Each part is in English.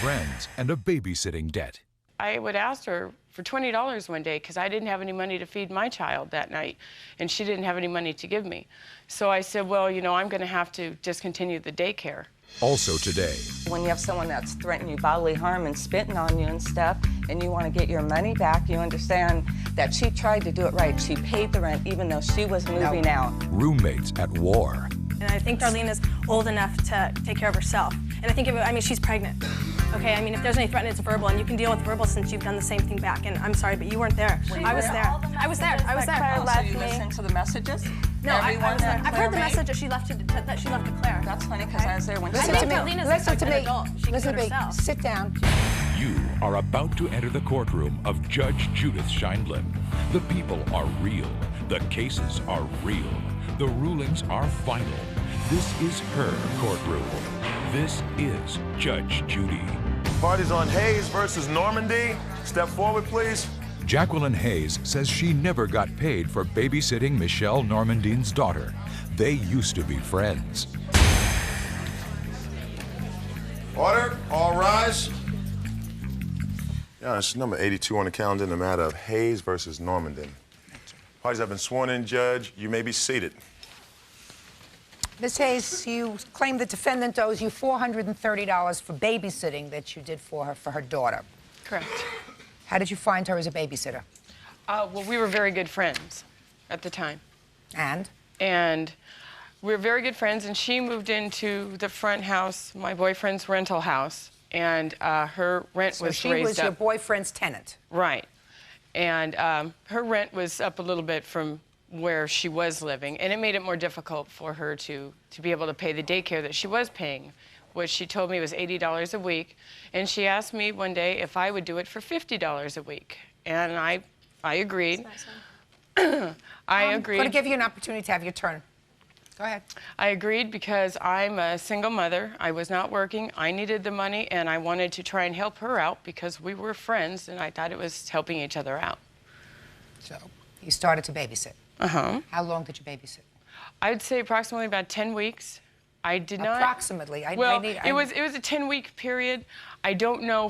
friends and a babysitting debt. I would ask her for $20 one day because I didn't have any money to feed my child that night, and she didn't have any money to give me. So I said, well, you know, I'm going to have to discontinue the daycare. Also today. When you have someone that's threatening you bodily harm and spitting on you and stuff, and you want to get your money back, you understand that she tried to do it right. She paid the rent even though she was moving out. Roommates at war. And I think Darlene is old enough to take care of herself. And I think, I mean, she's pregnant. Okay, I mean, if there's any threat, it's verbal, and you can deal with verbal since you've done the same thing back. And I'm sorry, but you weren't there. I was there. I was there. I was there. Oh, so you listened to the messages? No, I was there. I've heard the message that she left to Claire. That's funny because I was there when she Listen to me. Listen to me. Listen to me. Sit down. You are about to enter the courtroom of Judge Judith Scheindlin. The people are real. The cases are real. The rulings are final. This is her courtroom. This is Judge Judy. Party's on Hayes versus Normandy. Step forward, please. Jacqueline Hayes says she never got paid for babysitting Michelle Normandine's daughter. They used to be friends. Order, all rise. Yeah, it's number 82 on the calendar in the matter of Hayes versus Normandin. Parties have been sworn in, Judge. You may be seated. Ms. Hayes, you claim the defendant owes you $430 for babysitting that you did for her daughter. Correct. How did you find her as a babysitter? Well, we were very good friends at the time. And? And we were very good friends, and she moved into the front house, my boyfriend's rental house, and her rent was raised up. So she was your boyfriend's tenant? Right. And her rent was up a little bit from where she was living, and it made it more difficult for her to be able to pay the daycare that she was paying, which she told me was $80 a week. And she asked me one day if I would do it for $50 a week. And I agreed. I agreed. I'm going to give you an opportunity to have your turn. Go ahead. I agreed because I'm a single mother. I was not working. I needed the money, and I wanted to try and help her out because we were friends, and I thought it was helping each other out. So you started to babysit. Uh-huh. How long did you babysit? I'd say approximately about 10 weeks. I did not... Approximately. It was a 10-week period. I don't know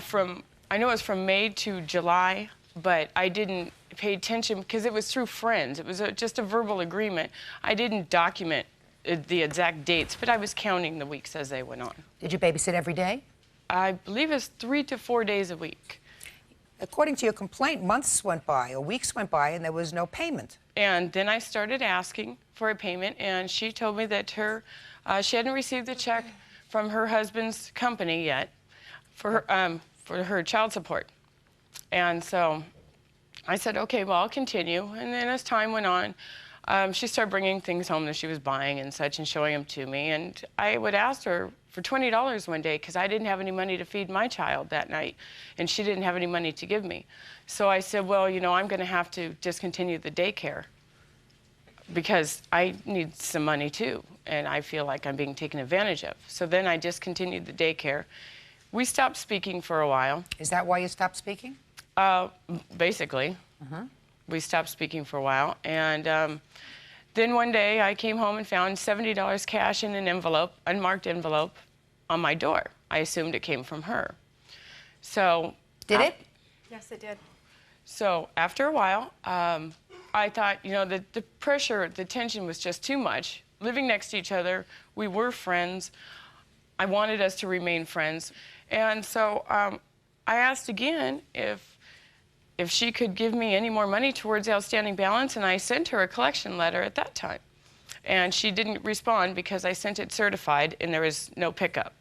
I know it was from May to July, but I didn't pay attention because it was through friends. It was just a verbal agreement. I didn't document the exact dates, but I was counting the weeks as they went on. Did you babysit every day? I believe it's 3 to 4 days a week. According to your complaint, months went by or weeks went by and there was no payment. And then I started asking for a payment, and she told me that she hadn't received the check from her husband's company yet for her child support. And so I said, okay, well, I'll continue. And then as time went on, she started bringing things home that she was buying and such and showing them to me. And I would ask her for $20 one day because I didn't have any money to feed my child that night, and she didn't have any money to give me. So I said, well, you know, I'm going to have to discontinue the daycare because I need some money too, and I feel like I'm being taken advantage of. So then I discontinued the daycare. We stopped speaking for a while. Is that why you stopped speaking? Basically. We stopped speaking for a while, and then one day I came home and found $70 cash in an envelope, unmarked envelope, on my door. I assumed it came from her. So... Did it? Yes, it did. So after a while, I thought, you know, the pressure, the tension was just too much. Living next to each other, we were friends. I wanted us to remain friends. And so I asked again if she could give me any more money towards the outstanding balance, and I sent her a collection letter at that time. And she didn't respond because I sent it certified and there was no pickup.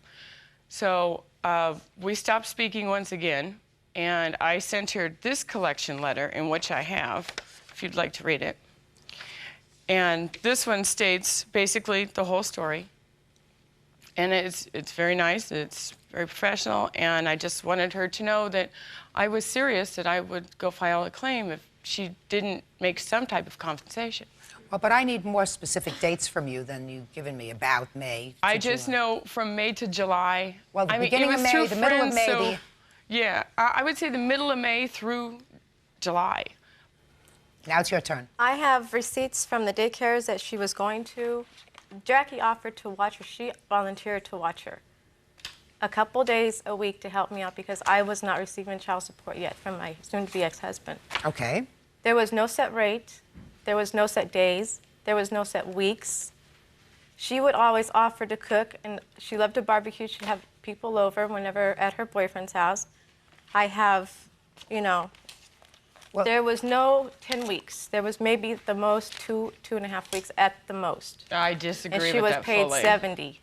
So we stopped speaking once again, and I sent her this collection letter, in which I have, if you'd like to read it. And this one states basically the whole story. And it's very nice, it's very professional, and I just wanted her to know that I was serious, that I would go file a claim if she didn't make some type of compensation. Well, but I need more specific dates from you than you've given me about May. I just know from May to July. Well, the beginning of May, the middle of May. Yeah, I would say the middle of May through July. Now it's your turn. I have receipts from the daycares that she was going to. Jackie offered to watch her. She volunteered to watch her. a couple days a week to help me out because I was not receiving child support yet from my soon-to-be ex-husband. Okay. There was no set rate. There was no set days. There was no set weeks. She would always offer to cook, and she loved to barbecue. She'd have people over whenever at her boyfriend's house. I have, you know, Well, there was no 10 weeks. There was maybe the most 2.5 weeks at the most. I disagree And she with was that paid fully. $70.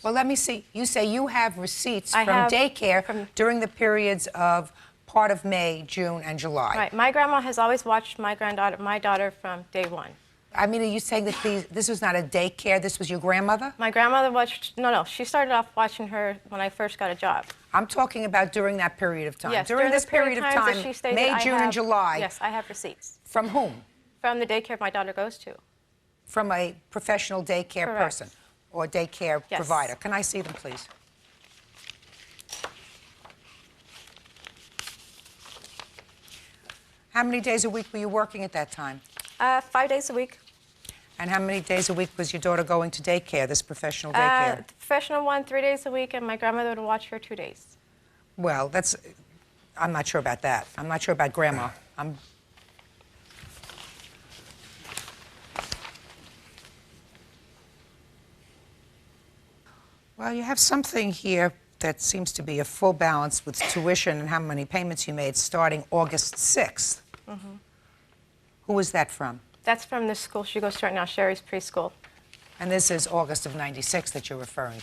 well, let me see. You say you have receipts I from have daycare from- during the periods of part of May, June, and July. Right. My grandma has always watched my daughter from day one. I mean, are you saying that this was not a daycare? This was your grandmother? My grandmother watched, no, she started off watching her when I first got a job. I'm talking about during that period of time. Yes, during this period of times that time, she stayed, May, I June, and have- July. Yes, I have receipts. From whom? From the daycare my daughter goes to. From a professional daycare Correct. person or daycare Yes. provider. Can I see them, please? How many days a week were you working at that time? 5 days a week. And how many days a week was your daughter going to daycare, this professional daycare? The professional one, 3 days a week, and my grandmother would watch her 2 days. Well, I'm not sure about that. I'm not sure about grandma. Well, you have something here that seems to be a full balance with tuition and how many payments you made starting August 6th. Mm-hmm. Who was that from? That's from the school she goes to right now, Sherry's preschool. And this is August of '96 that you're referring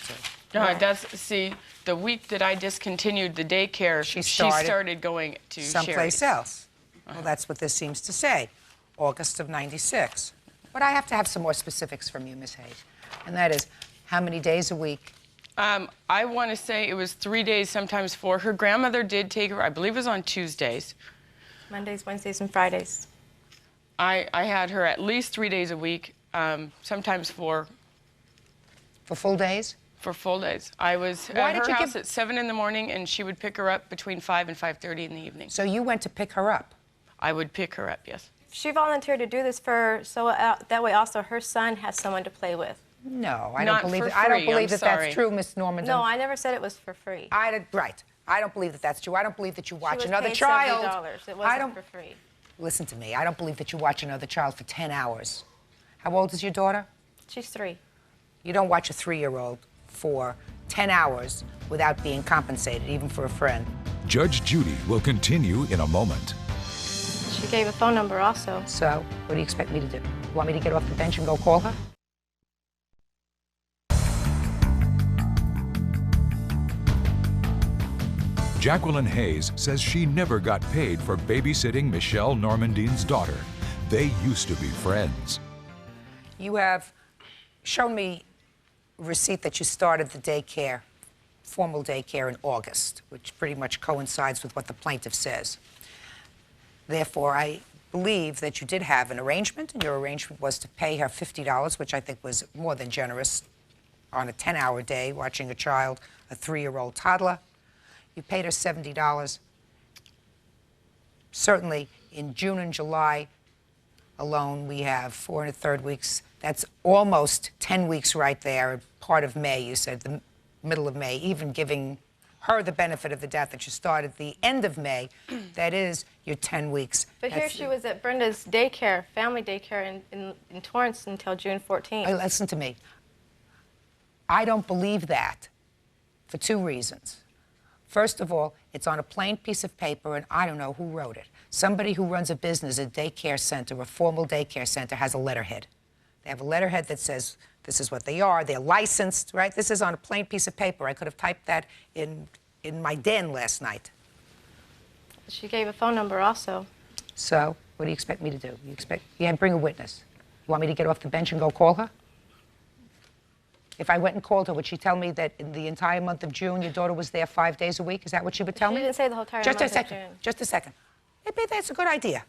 to. See, the week that I discontinued the daycare, She she started started going to someplace Sherry's. else. Well, that's what this seems to say, August of '96. But I have to have some more specifics from you, Ms. Hayes. And that is, how many days a week? I want to say it was 3 days, sometimes 4. Her grandmother did take her, I believe it was on Tuesdays. Mondays, Wednesdays, and Fridays. I had her at least 3 days a week, sometimes 4 For full days? for full days. I was Why at did her you house give- at 7 in the morning, and she would pick her up between 5 and 5:30 in the evening. So you went to pick her up? I would pick her up, yes. She volunteered to do this so that way also her son has someone to play with. No, I Not don't believe for it. I don't free, believe I'm that that's sorry. true, Miss Normandin. No, I never said it was for free. Right. I don't believe that that's true. I don't believe that you She watch was another paid child. $70. It I wasn't don't for free. listen to me. I don't believe that you watch another child for 10 hours. How old is your daughter? She's 3. You don't watch a 3-year-old for 10 hours without being compensated, even for a friend. Judge Judy will continue in a moment. She gave a phone number also. So, what do you expect me to do? You want me to get off the bench and go call her? Jacqueline Hayes says she never got paid for babysitting Michelle Normandin's daughter. They used to be friends. You have shown me a receipt that you started the daycare, formal daycare, in August, which pretty much coincides with what the plaintiff says. Therefore, I believe that you did have an arrangement, and your arrangement was to pay her $50, which I think was more than generous, on a 10-hour day, watching a child, a 3-year-old toddler. You paid her $70. Certainly, in June and July alone, we have 4 1/3 weeks. That's almost 10 weeks right there. Part of May, you said, the middle of May, even giving her the benefit of the doubt that you started the end of May. That is your 10 weeks. But here That's- she was at Brenda's daycare, family daycare in Torrance until June 14th. Hey, listen to me. I don't believe that for 2 reasons. First of all, it's on a plain piece of paper, and I don't know who wrote it. Somebody who runs a business, a daycare center, a formal daycare center, has a letterhead. They have a letterhead that says this is what they are. They're licensed, right? This is on a plain piece of paper. I could have typed that in my den last night. She gave a phone number also. So, what do you expect me to do? You bring a witness. You want me to get off the bench and go call her? If I went and called her, would she tell me that in the entire month of June, your daughter was there 5 days a week? Is that what she would tell She me? didn't say the whole entire Just month a of second. June. Just a second. Maybe that's a good idea.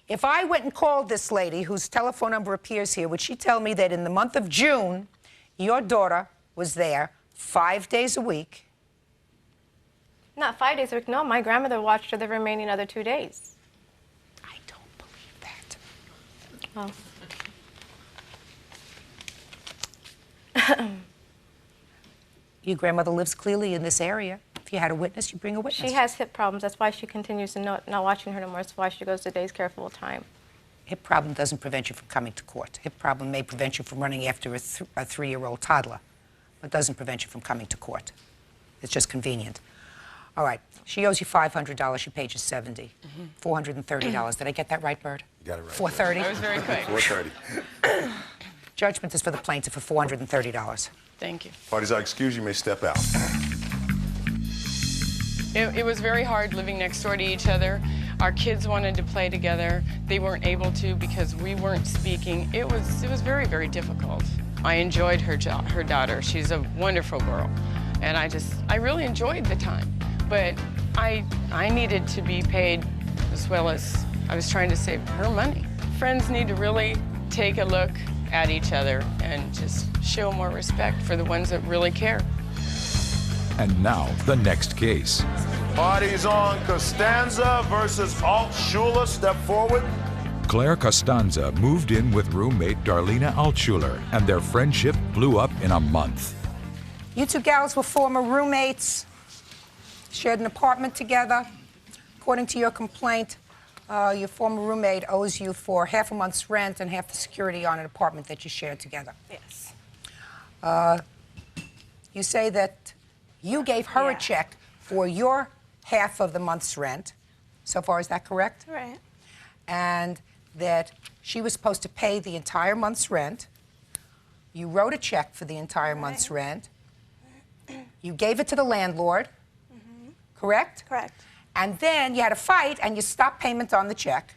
If I went and called this lady, whose telephone number appears here, would she tell me that in the month of June, your daughter was there 5 days a week? Not 5 days a week. No, my grandmother watched her the remaining other 2 days. I don't believe that. Well, Your grandmother lives clearly in this area. If you had a witness, you bring a witness. She has hip problems. That's why she continues to not watching her no more. That's why she goes to day's care full time. Hip problem doesn't prevent you from coming to court. Hip problem may prevent you from running after a 3-year-old toddler, but doesn't prevent you from coming to court. It's just convenient. All right. She owes you $500. She paid you $70. $430. Did I get that right, Bird? You got it right. $430. I was very quick. 4:30. Judgment is for the plaintiff for $430. Thank you. Parties are excused. You may step out. It was very hard living next door to each other. Our kids wanted to play together. They weren't able to because we weren't speaking. It was very, very difficult. I enjoyed her daughter. She's a wonderful girl. And I really enjoyed the time. But I needed to be paid as well as I was trying to save her money. Friends need to really take a look at each other and just show more respect for the ones that really care. And now, the next case. Parties on. Costanza versus Altshuler. Step forward. Claire Costanza moved in with roommate Darlena Altshuler, and their friendship blew up in a month. You two gals were former roommates, shared an apartment together. According to your complaint, your former roommate owes you for half a month's rent and half the security on an apartment that you shared together. Yes. You say that you gave her a check for your half of the month's rent. So far, is that correct? Right. And that she was supposed to pay the entire month's rent. You wrote a check for the entire month's rent. You gave it to the landlord, correct? Correct. And then you had a fight and you stopped payment on the check.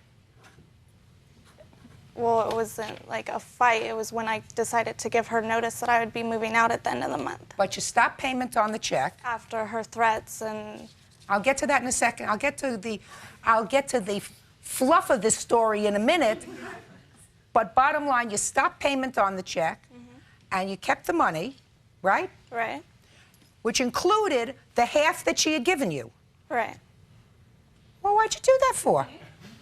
Well, it wasn't like a fight. It was when I decided to give her notice that I would be moving out at the end of the month. But you stopped payment on the check. After her threats and... I'll get to that in a second. I'll get to the fluff of this story in a minute. But bottom line, you stopped payment on the check and you kept the money, right? Right. Which included the half that she had given you. Right. Well, why'd you do that for?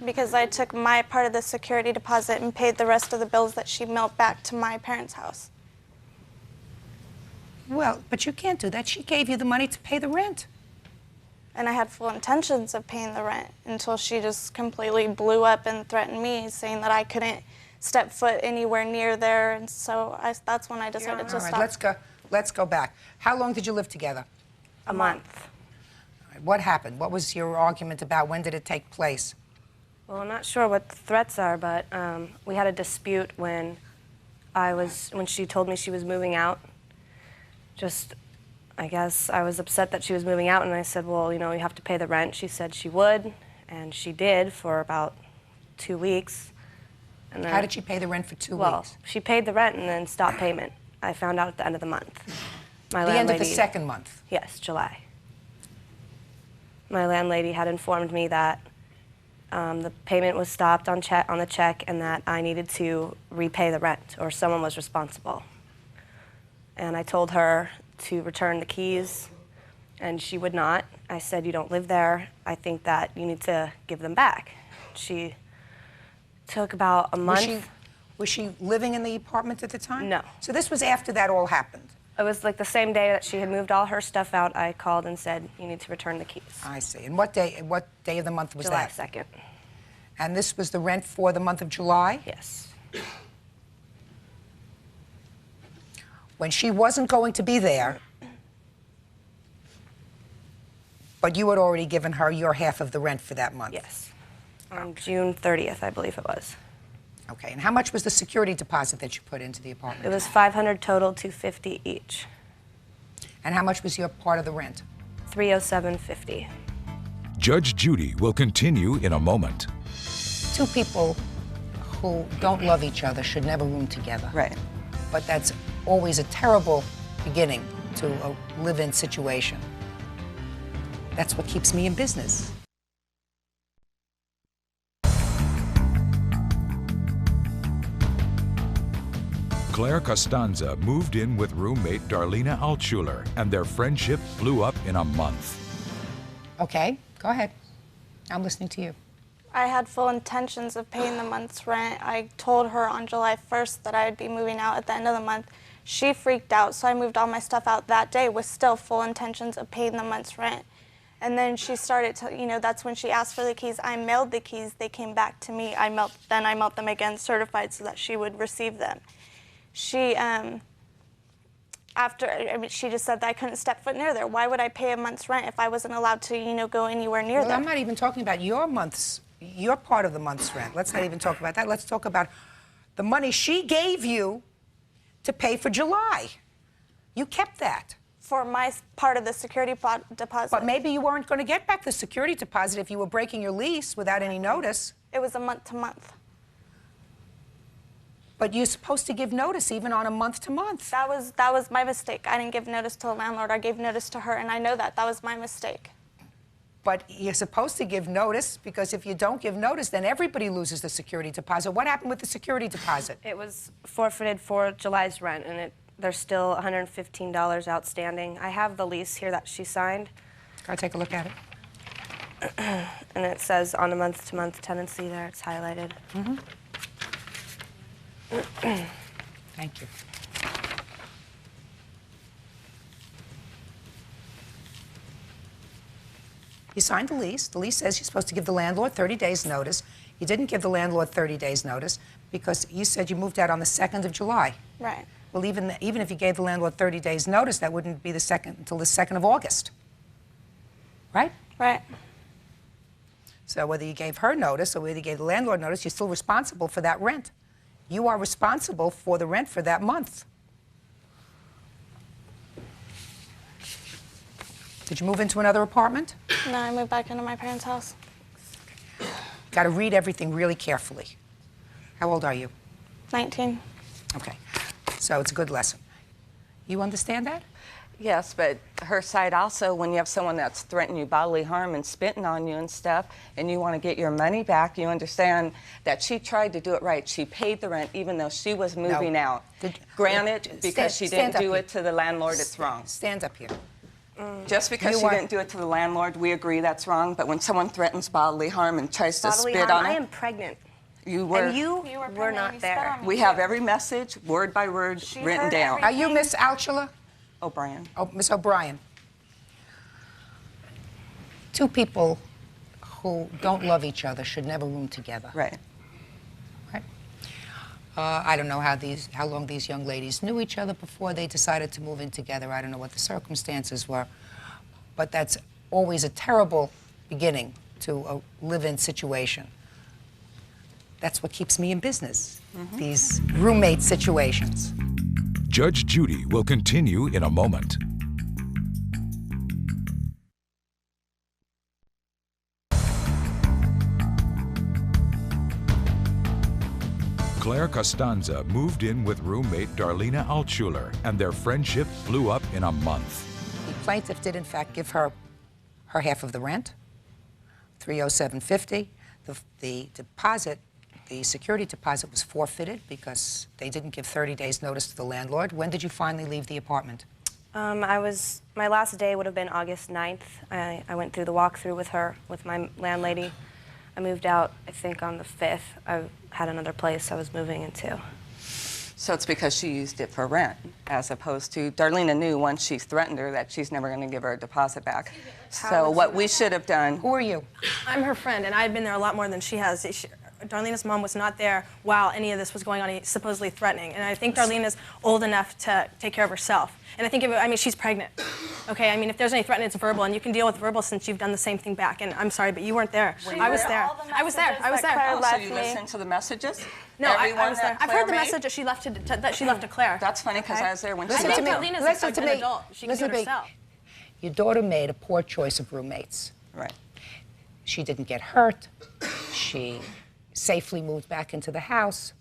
Because I took my part of the security deposit and paid the rest of the bills that she mailed back to my parents' house. Well, but you can't do that. She gave you the money to pay the rent. And I had full intentions of paying the rent until she just completely blew up and threatened me, saying that I couldn't step foot anywhere near there. And so that's when I decided to All right, stop. let's go back. How long did you live together? A month. All right, what happened? What was your argument about? When did it take place? Well, I'm not sure what the threats are, but we had a dispute when she told me she was moving out. I guess I was upset that she was moving out, and I said, well, you have to pay the rent. She said she would, and she did for about 2 weeks. And then, How did she pay the rent for 2 well, weeks? she paid the rent and then stopped payment. I found out at the end of the month. The end of the second month? Yes, July. My landlady had informed me that the payment was stopped on the check and that I needed to repay the rent or someone was responsible. And I told her to return the keys, and she would not. I said, you don't live there. I think that you need to give them back. She took about a month. Was she living in the apartment at the time? No. So this was after that all happened? It was like the same day that she had moved all her stuff out, I called and said, you need to return the keys. I see. And what day of the month was July that? 2nd. And this was the rent for the month of July? Yes. When she wasn't going to be there, but you had already given her your half of the rent for that month? Yes. On June 30th, I believe it was. Okay, and how much was the security deposit that you put into the apartment? It was $500 total, $250 each. And how much was your part of the rent? $307.50. Judge Judy will continue in a moment. Two people who don't love each other should never room together. Right. But that's always a terrible beginning to a live-in situation. That's what keeps me in business. Claire Costanza moved in with roommate Darlena Altshuler, and their friendship blew up in a month. Okay, go ahead. I'm listening to you. I had full intentions of paying the month's rent. I told her on July 1st that I would be moving out at the end of the month, She freaked out, so I moved all my stuff out that day with still full intentions of paying the month's rent. And then she started to, you know, that's when she asked for the keys. I mailed the keys. They came back to me. Then I mailed them again, certified, so that she would receive them. She, she just said that I couldn't step foot near there. Why would I pay a month's rent if I wasn't allowed to, you know, go anywhere near Well, there? I'm not even talking about your part of the month's rent. Let's not even talk about that. Let's talk about the money she gave you to pay for July. You kept that. For my part of the security deposit. But maybe you weren't going to get back the security deposit if you were breaking your lease without any notice. It was a month to month. But you're supposed to give notice even on a month to month. That was my mistake. I didn't give notice to the landlord. I gave notice to her, and I know that. That was my mistake. But you're supposed to give notice, because if you don't give notice, then everybody loses the security deposit. What happened with the security deposit? It was forfeited for July's rent, and there's still $115 outstanding. I have the lease here that she signed. Can I take a look at it? And it says on a month-to-month tenancy there. It's highlighted. Mm-hmm. Thank you. You signed the lease. The lease says you're supposed to give the landlord 30 days notice. You didn't give the landlord 30 days notice because you said you moved out on the 2nd of July. Right. Well, even if you gave the landlord 30 days notice, that wouldn't be until the 2nd of August. Right? Right. So whether you gave her notice or whether you gave the landlord notice, you're still responsible for that rent. You are responsible for the rent for that month. Did you move into another apartment? No, I moved back into my parents' house. Got to read everything really carefully. How old are you? 19. Okay. So it's a good lesson. You understand that? Yes, but her side also, when you have someone that's threatening you bodily harm and spitting on you and stuff, and you want to get your money back, you understand that she tried to do it right. She paid the rent even though she was moving out. Granted, because she didn't do it to the landlord, it's wrong. Stand up here. Just because she didn't do it to the landlord, we agree that's wrong, but when someone threatens bodily harm and tries to spit on I it... am pregnant. You were. And you were not there. We have every message, word by word, written down. Are you Miss Alchula? O'Brien. Oh, Miss O'Brien. Two people who don't love each other should never room together. Right. Right? I don't know how long these young ladies knew each other before they decided to move in together. I don't know what the circumstances were. But that's always a terrible beginning to a live-in situation. That's what keeps me in business, these roommate situations. Judge Judy will continue in a moment. Claire Costanza moved in with roommate Darlena Altschuler, and their friendship blew up in a month. The plaintiff did, in fact, give her half of the rent, $307.50. The deposit, the security deposit, was forfeited because they didn't give 30 days notice to the landlord. When did you finally leave the apartment? My last day would have been August 9th. I went through the walkthrough with her, with my landlady. I moved out, I think, on the 5th. I had another place I was moving into. So it's because she used it for rent, as opposed to Darlena knew once she threatened her that she's never going to give her a deposit back. So what we should have done... Who are you? I'm her friend, and I've been there a lot more than she has. Darlena's mom was not there while any of this was going on, supposedly threatening. And I think Darlena's old enough to take care of herself. And I think, she's pregnant. Okay, if there's any threatening, it's verbal, and you can deal with verbal since you've done the same thing back. And I'm sorry, but you weren't there. I was there. I was there. Oh, so you listened to the messages? No, I was there. I've heard the message that she left to Claire. That's funny, because I was there when she left. left. I think Darlena's an adult. She can do it herself. Your daughter made a poor choice of roommates. Right. She didn't get hurt. She safely moved back into the house.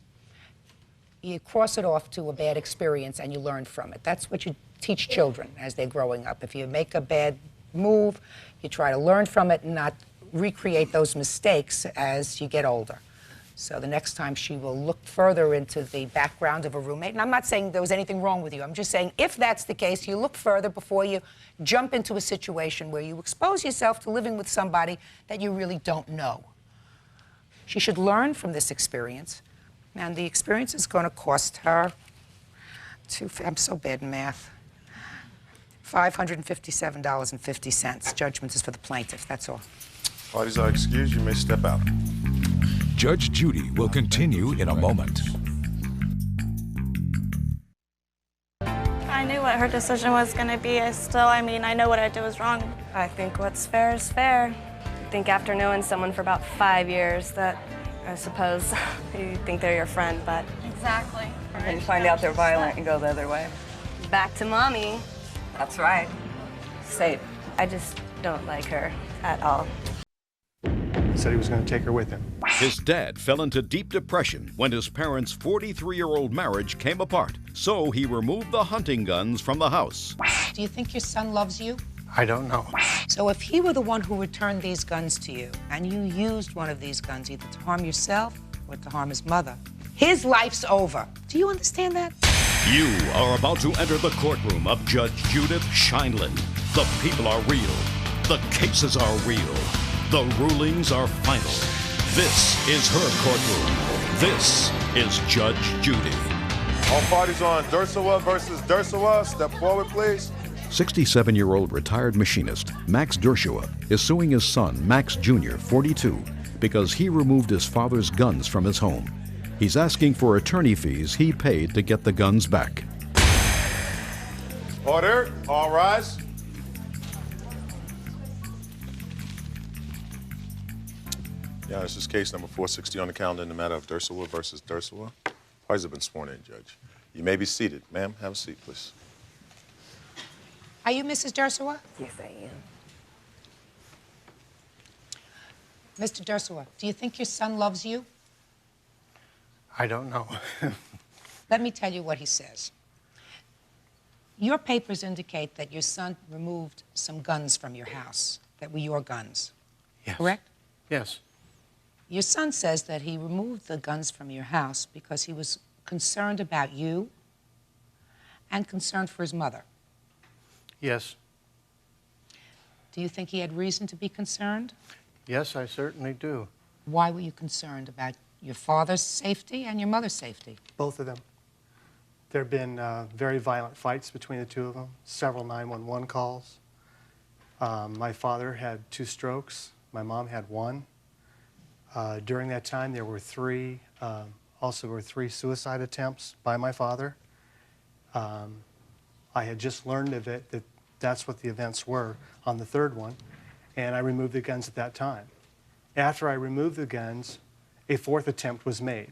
You cross it off to a bad experience and you learn from it. That's what you teach children as they're growing up. If you make a bad move, you try to learn from it and not recreate those mistakes as you get older. So the next time she will look further into the background of a roommate. And I'm not saying there was anything wrong with you. I'm just saying if that's the case, you look further before you jump into a situation where you expose yourself to living with somebody that you really don't know. She should learn from this experience, and the experience is going to cost her I'm so bad in math. $557.50. Judgment is for the plaintiff, that's all. Parties are excused. You may step out. Judge Judy will continue in a moment. I knew what her decision was going to be. I know what I did was wrong. I think what's fair is fair. I think after knowing someone for about 5 years that I suppose you think they're your friend, but Exactly. And then you find out they're violent and go the other way. back to mommy. That's right. Safe. I just don't like her at all. He said he was going to take her with him. His dad fell into deep depression when his parents' 43-year-old marriage came apart, so he removed the hunting guns from the house. Do you think your son loves you? I don't know. So if he were the one who returned these guns to you, and you used one of these guns either to harm yourself or to harm his mother, his life's over. Do you understand that? You are about to enter the courtroom of Judge Judith Scheindlin. The people are real. The cases are real. The rulings are final. This is her courtroom. This is Judge Judy. All parties on Dersawa versus Dersawa. Step forward, please. 67-year-old retired machinist Max Dershua is suing his son, Max Jr., 42, because he removed his father's guns from his home. He's asking for attorney fees he paid to get the guns back. Order. All rise. Yeah, this is case number 460 on the calendar in the matter of Dersawa versus Dersawa. Parties have been sworn in, Judge. You may be seated. Ma'am, have a seat, please. Are you Mrs. Dersawa? Yes, I am. Mr. Dersawa, do you think your son loves you? I don't know. Let me tell you what he says. Your papers indicate that your son removed some guns from your house that were your guns. Yes. Correct? Yes. Your son says that he removed the guns from your house because he was concerned about you and concerned for his mother. Yes. Do you think he had reason to be concerned? Yes, I certainly do. Why were you concerned about your father's safety and your mother's safety? Both of them. There have been very violent fights between the two of them, several 911 calls. My father had 2 strokes. My mom had 1. During that time, there were 3 suicide attempts by my father. I had just learned of it, that that's what the events were on the 3rd one, and I removed the guns at that time. After I removed the guns, a 4th attempt was made,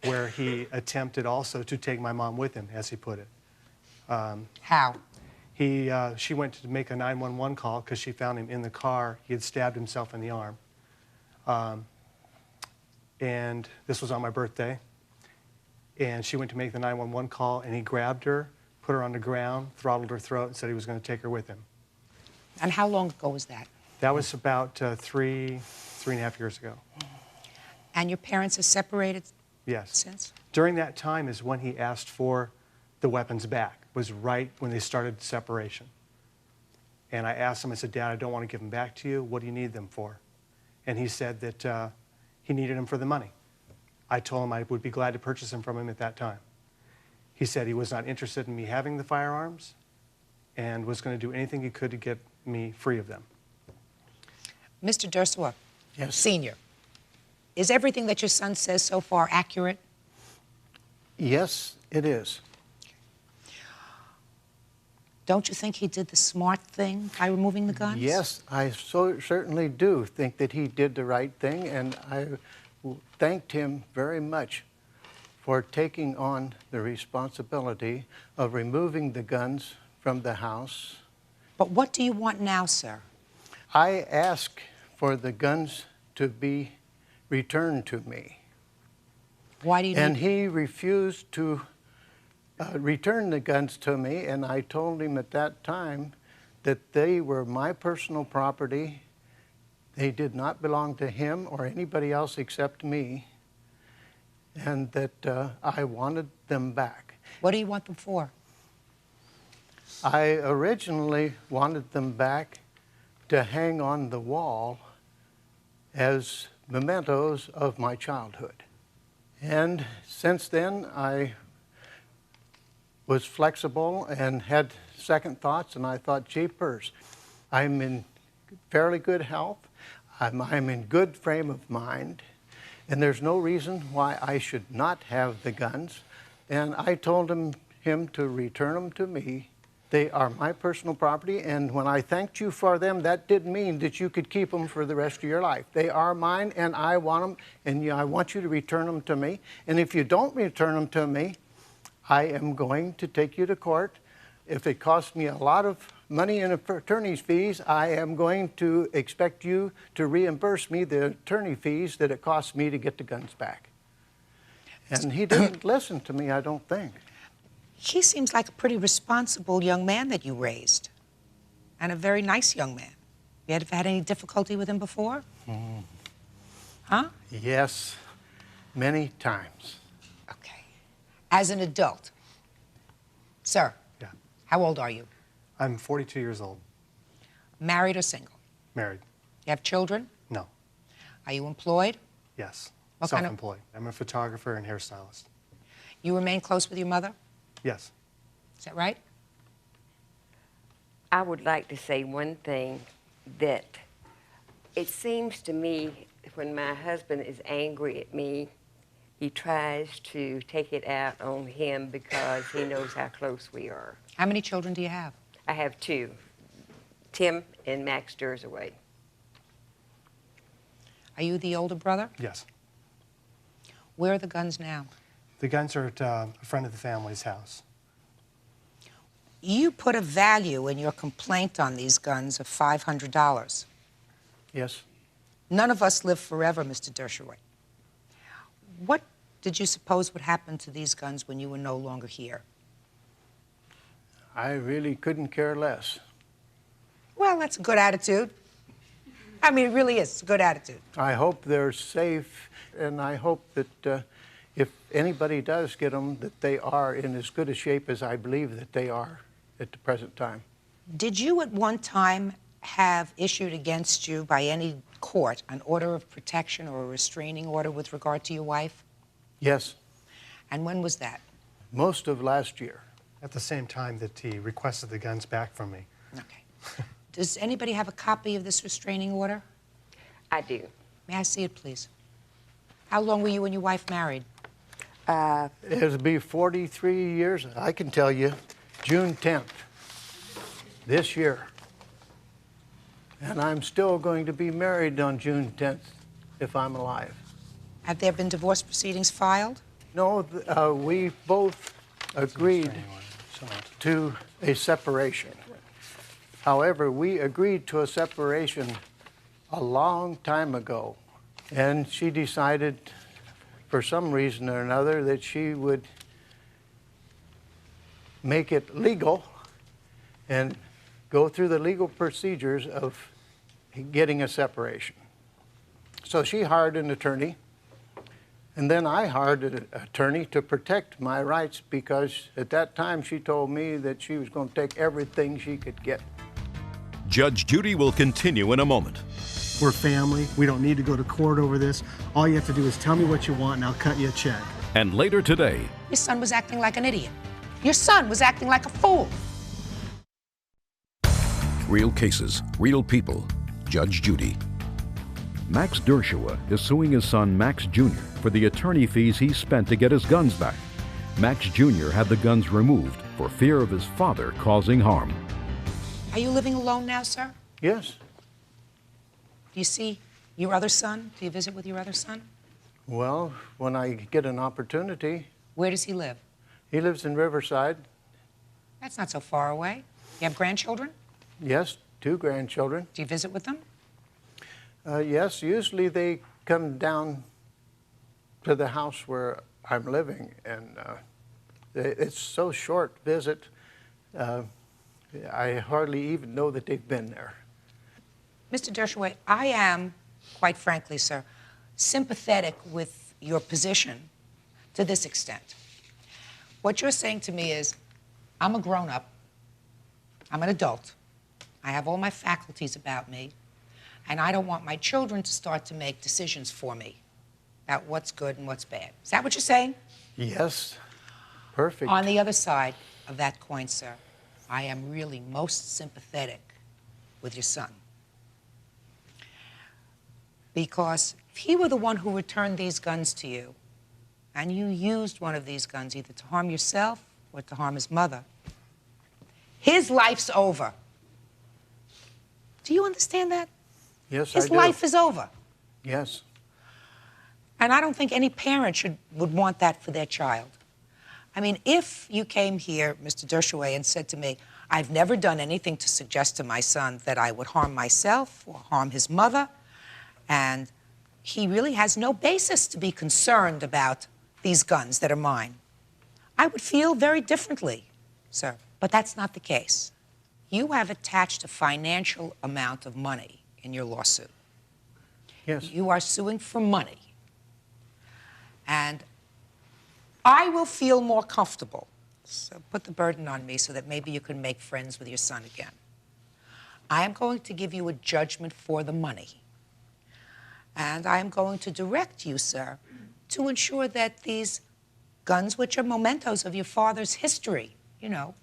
where he attempted also to take my mom with him, as he put it. How? She went to make a 911 call because she found him in the car. He had stabbed himself in the arm. And this was on my birthday. And she went to make the 911 call, and he grabbed her, put her on the ground, throttled her throat, and said he was going to take her with him. And how long ago was that? That was about 3.5 years ago. And your parents are separated Yes. since? During that time is when he asked for the weapons back, was right when they started separation. And I asked him, I said, Dad, I don't want to give them back to you. What do you need them for? And he said that he needed them for the money. I told him I would be glad to purchase them from him at that time. He said he was not interested in me having the firearms and was going to do anything he could to get me free of them. Mr. Dersawa, Yes. Senior, is everything that your son says so far accurate? Yes, it is. Don't you think he did the smart thing by removing the guns? Yes, I certainly do think that he did the right thing, and I thanked him very much for taking on the responsibility of removing the guns from the house. But what do you want now, sir? I asked for the guns to be returned to me. Why do you And need... he refused to return the guns to me, and I told him at that time that they were my personal property. They did not belong to him or anybody else except me, and that I wanted them back. What do you want them for? I originally wanted them back to hang on the wall as mementos of my childhood. And since then, I was flexible and had second thoughts, and I thought, jeepers, I'm in fairly good health. I'm in good frame of mind, and there's no reason why I should not have the guns. And I told him to return them to me. They are my personal property, and when I thanked you for them, that didn't mean that you could keep them for the rest of your life. They are mine, and I want them, and I want you to return them to me. And if you don't return them to me, I am going to take you to court. If it costs me a lot of money in attorney's fees, I am going to expect you to reimburse me the attorney fees that it costs me to get the guns back. And he didn't listen to me, I don't think. He seems like a pretty responsible young man that you raised, and a very nice young man. You had any difficulty with him before? Huh? Yes, many times. Okay. As an adult, sir, Yeah. how old are you? I'm 42 years old. Married or single? Married. You have children? No. Are you employed? Yes. What kind of- Self-employed. I'm a photographer and hairstylist. You remain close with your mother? Yes. Is that right? I would like to say one thing, that it seems to me when my husband is angry at me, he tries to take it out on him because he knows how close we are. How many children do you have? I have two, Tim and Max Dursaway. Are you the older brother? Yes. Where are the guns now? The guns are at a friend of the family's house. You put a value in your complaint on these guns of $500. Yes. None of us live forever, Mr. Dershowitz. What did you suppose would happen to these guns when you were no longer here? I really couldn't care less. Well, that's a good attitude. I mean, it really is a good attitude. I hope they're safe, and I hope that if anybody does get them, that they are in as good a shape as I believe that they are at the present time. Did you at one time have issued against you by any court an order of protection or a restraining order with regard to your wife? Yes. And when was that? Most of last year. At the same time that he requested the guns back from me. Okay. Does anybody have a copy of this restraining order? I do. May I see it, please? How long were you and your wife married? It'll be 43 years, I can tell you, June 10th, this year. And I'm still going to be married on June 10th, if I'm alive. Have there been divorce proceedings filed? No, we both agreed to a separation. However, we agreed to a separation a long time ago, and she decided, for some reason or another, that she would make it legal and go through the legal procedures of getting a separation. So she hired an attorney, and then I hired an attorney to protect my rights, because at that time she told me that she was going to take everything she could get. Judge Judy will continue in a moment. We're family. We don't need to go to court over this. All you have to do is tell me what you want and I'll cut you a check. And later today, Your son was acting like an idiot. Your son was acting like a fool. Real cases, real people. Judge Judy. Max Dershowitz is suing his son Max Jr. for the attorney fees he spent to get his guns back. Max Jr. had the guns removed for fear of his father causing harm. Are you living alone now, sir? Yes. Do you see your other son? Do you visit with your other son? Well, when I get an opportunity. Where does he live? He lives in Riverside. That's not so far away. You have grandchildren? Yes, 2 grandchildren. Do you visit with them? Yes, usually they come down to the house where I'm living, and it's so short visit, I hardly even know that they've been there. Mr. Dershowitz, I am, quite frankly, sir, sympathetic with your position to this extent. What you're saying to me is, I'm a grown-up, I'm an adult, I have all my faculties about me, and I don't want my children to start to make decisions for me about what's good and what's bad. Is that what you're saying? Yes, perfect. On the other side, of that coin, sir, I am really most sympathetic with your son. Because if he were the one who returned these guns to you, and you used one of these guns either to harm yourself or to harm his mother, his life's over. Do you understand that? Yes, I do. His life is over. Yes. And I don't think any parent would want that for their child. I mean, if you came here, Mr. Dershowitz, and said to me, I've never done anything to suggest to my son that I would harm myself or harm his mother, and he really has no basis to be concerned about these guns that are mine, I would feel very differently, sir. But that's not the case. You have attached a financial amount of money in your lawsuit. Yes. You are suing for money. And I will feel more comfortable. So put the burden on me so that maybe you can make friends with your son again. I am going to give you a judgment for the money. And I am going to direct you, sir, to ensure that these guns, which are mementos of your father's history, you know,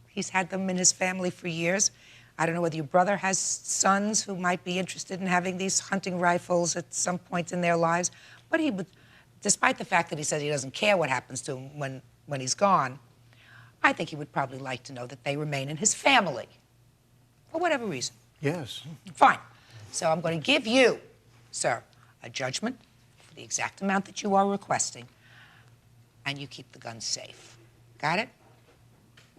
he's had them in his family for years. I don't know whether your brother has sons who might be interested in having these hunting rifles at some point in their lives, but he would, despite the fact that he says he doesn't care what happens to him when he's gone, I think he would probably like to know that they remain in his family, for whatever reason. Yes. Fine. So I'm going to give you, sir, a judgment for the exact amount that you are requesting, and you keep the guns safe. Got it?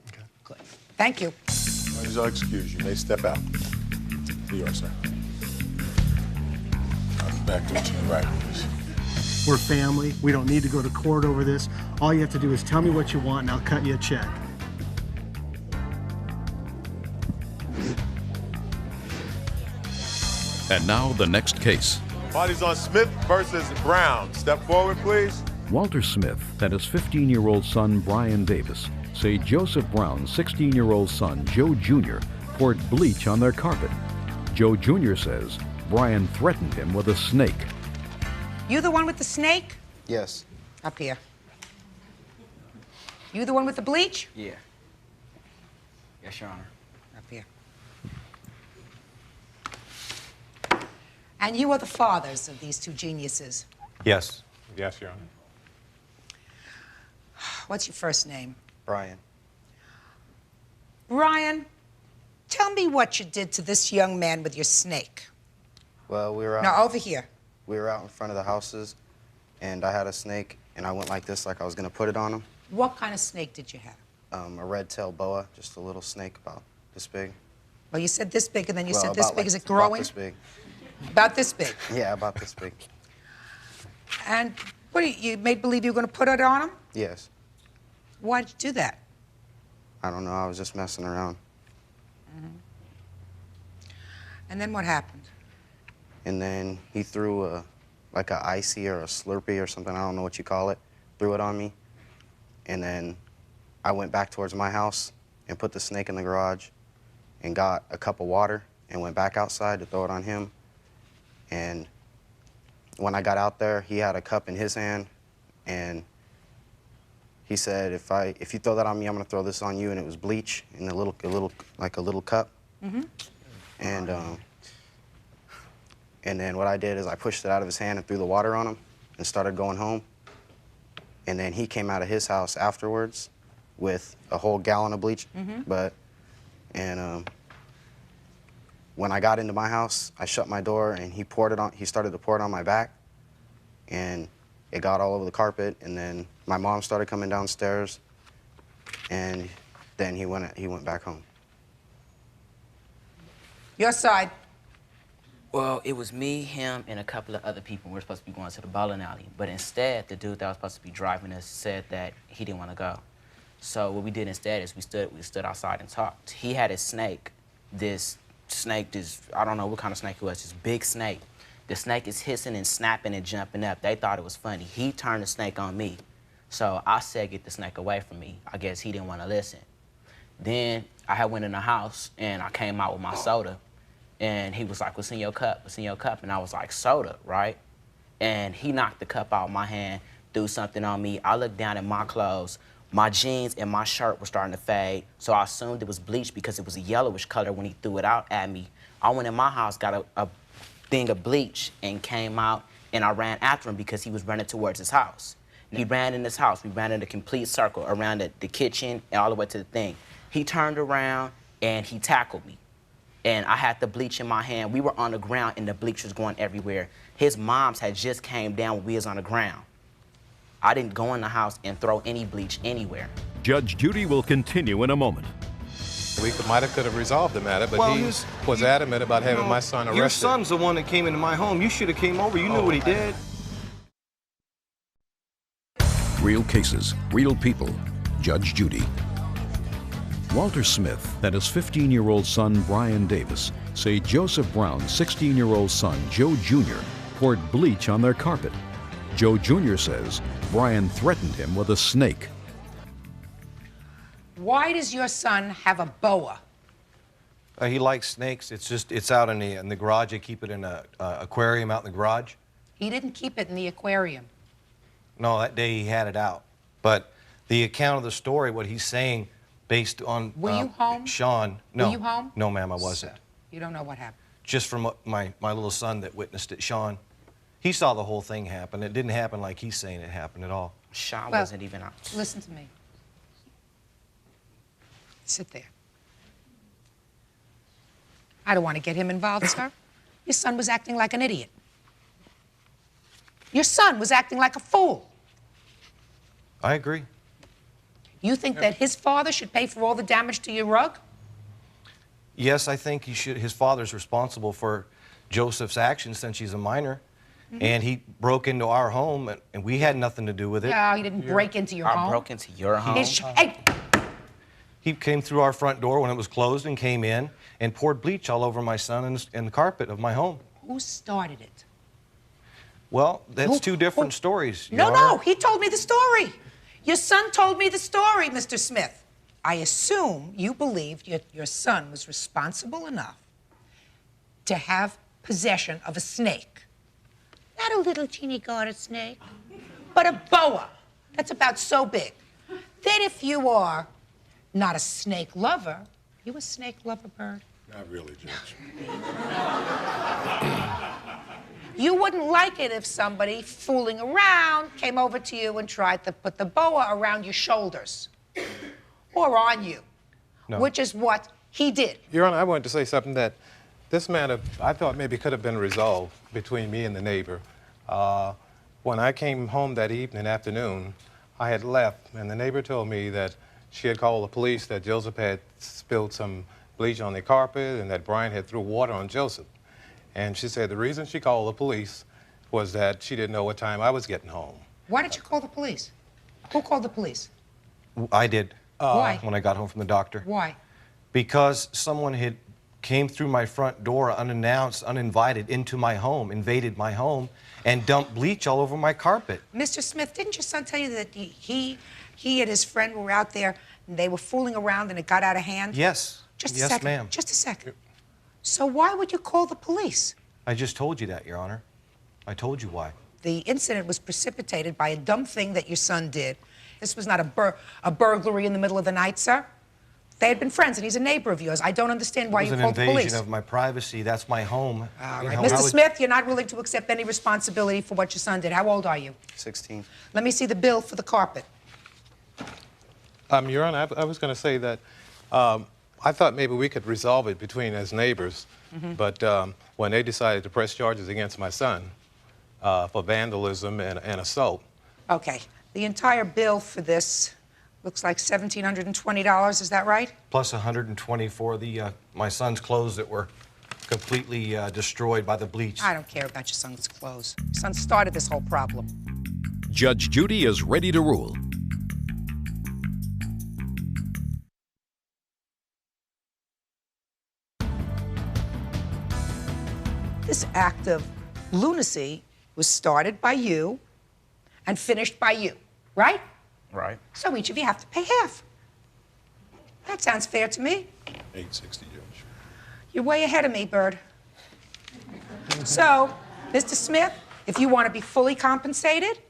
Okay. Good. Thank you. Please excuse you. May step out. Here you are, sir. Back to your right, please. We're family. We don't need to go to court over this. All you have to do is tell me what you want, and I'll cut you a check. And now the next case. Bodies on Smith versus Brown. Step forward, please. Walter Smith and his 15-year-old son, Brian Davis, say Joseph Brown's 16-year-old son, Joe Jr., poured bleach on their carpet. Joe Jr. says Brian threatened him with a snake. You the one with the snake? Yes. Up here. You the one with the bleach? Yeah. Yes, Your Honor. Up here. And you are the fathers of these two geniuses. Yes. Yes, Your Honor. What's your first name? Brian. Brian, tell me what you did to this young man with your snake. Well, we were out. No, over here. We were out in front of the houses, and I had a snake, and I went like this, like I was gonna put it on him. What kind of snake did you have? A red-tailed boa, just a little snake about this big. Well, you said this big, and then you Well, said this about big. like- Is it growing? About this big. About this big. Yeah, about this big. And what, you made believe you were going to put it on him? Yes. Why'd you do that? I don't know. I was just messing around. And then what happened? And then he threw like a icy or a Slurpee or something, I don't know what you call it, threw it on me. And then I went back towards my house and put the snake in the garage and got a cup of water and went back outside to throw it on him. And when I got out there, he had a cup in his hand, and he said, if you throw that on me, I'm gonna throw this on you. And it was bleach in a little cup. Mm-hmm. And then what I did is I pushed it out of his hand and threw the water on him and started going home. And then he came out of his house afterwards with a whole gallon of bleach. Mm-hmm. When I got into my house, I shut my door and he started to pour it on my back, and it got all over the carpet. And then my mom started coming downstairs, and then he went back home. Your side. Well, it was me, him, and a couple of other people. We were supposed to be going to the bowling alley. But instead, the dude that was supposed to be driving us said that he didn't want to go. So what we did instead is we stood outside and talked. He had his snake, this snake, I don't know what kind of snake it was, this big snake. The snake is hissing and snapping and jumping up. They thought it was funny. He turned the snake on me. So I said, get the snake away from me. I guess he didn't want to listen. Then I had went in the house and I came out with my soda. And he was like, what's in your cup? What's in your cup? And I was like, soda, right? And he knocked the cup out of my hand, threw something on me. I looked down at my clothes. my jeans and my shirt were starting to fade, so I assumed it was bleach because it was a yellowish color when he threw it out at me. I went in my house, got a thing of bleach, and came out, and I ran after him because he was running towards his house. He ran in his house. We ran in a complete circle around the kitchen and all the way to the thing. He turned around, and he tackled me. And I had the bleach in my hand. We were on the ground, and the bleach was going everywhere. His moms had just came down when we was on the ground. I didn't go in the house and throw any bleach anywhere. Judge Judy will continue in a moment. We might have could have resolved the matter, but he was adamant about having my son arrested. Your son's the one that came into my home. You should have came over. You knew what he did. Real cases, real people. Judge Judy. Walter Smith and his 15-year-old son, Brian Davis, say Joseph Brown's 16-year-old son, Joe Jr., poured bleach on their carpet. Joe Jr. says Brian threatened him with a snake. Why does your son have a boa? He likes snakes. It's out in the garage. They keep it in an aquarium out in the garage. He didn't keep it in the aquarium. No, that day he had it out. But the account of the story, what he's saying, based on Were you home? Sean. No. Were you home? No, ma'am, I wasn't. So, you don't know what happened? Just from my little son that witnessed it, Sean. He saw the whole thing happen. It didn't happen like he's saying it happened at all. Sean wasn't even out. Listen to me. Sit there. I don't want to get him involved, sir. Your son was acting like an idiot. Your son was acting like a fool. I agree. You think that his father should pay for all the damage to your rug? Yes, I think he should. His father's responsible for Joseph's actions since he's a minor. Mm-hmm. And he broke into our home, and we had nothing to do with it. No, he didn't break into your home. I broke into your home. Hey! He came through our front door when it was closed and came in and poured bleach all over my son and the carpet of my home. Who started it? Well, that's two different stories. No, he told me the story. Your son told me the story, Mr. Smith. I assume you believed your son was responsible enough to have possession of a snake. Not a little teeny garter snake, but a boa that's about so big. Then if you are not a snake lover, you a snake lover, Bird? Not really, Judge. You wouldn't like it if somebody fooling around came over to you and tried to put the boa around your shoulders or on you, which is what he did. Your Honor, I wanted to say something that this matter, I thought maybe could have been resolved between me and the neighbor. When I came home that afternoon, I had left, and the neighbor told me that she had called the police, that Joseph had spilled some bleach on the carpet and that Brian had threw water on Joseph. And she said the reason she called the police was that she didn't know what time I was getting home. Why did you call the police? Who called the police? I did. Why? When I got home from the doctor. Why? Because someone had came through my front door unannounced, uninvited, into my home, invaded my home, and dumped bleach all over my carpet. Mr. Smith, didn't your son tell you that he and his friend were out there and they were fooling around and it got out of hand? Yes. Just a yes, second. ma'am. Just a second. So why would you call the police? I just told you that, Your Honor. I told you why. The incident was precipitated by a dumb thing that your son did. This was not a burglary in the middle of the night, sir. They had been friends, and he's a neighbor of yours. I don't understand why you called the police. It was an invasion of my privacy. That's my home. All right. Mr. Smith, you're not willing to accept any responsibility for what your son did. How old are you? 16. Let me see the bill for the carpet. Your Honor, I was going to say that I thought maybe we could resolve it between as neighbors, but when they decided to press charges against my son for vandalism and assault. Okay. The entire bill for this looks like $1,720. Is that right? Plus $120 for my son's clothes that were completely destroyed by the bleach. I don't care about your son's clothes. Your son started this whole problem. Judge Judy is ready to rule. This act of lunacy was started by you and finished by you, right? Right. So each of you have to pay half. That sounds fair to me. $860, Judge. You're way ahead of me, Bird. So, Mr. Smith, if you want to be fully compensated,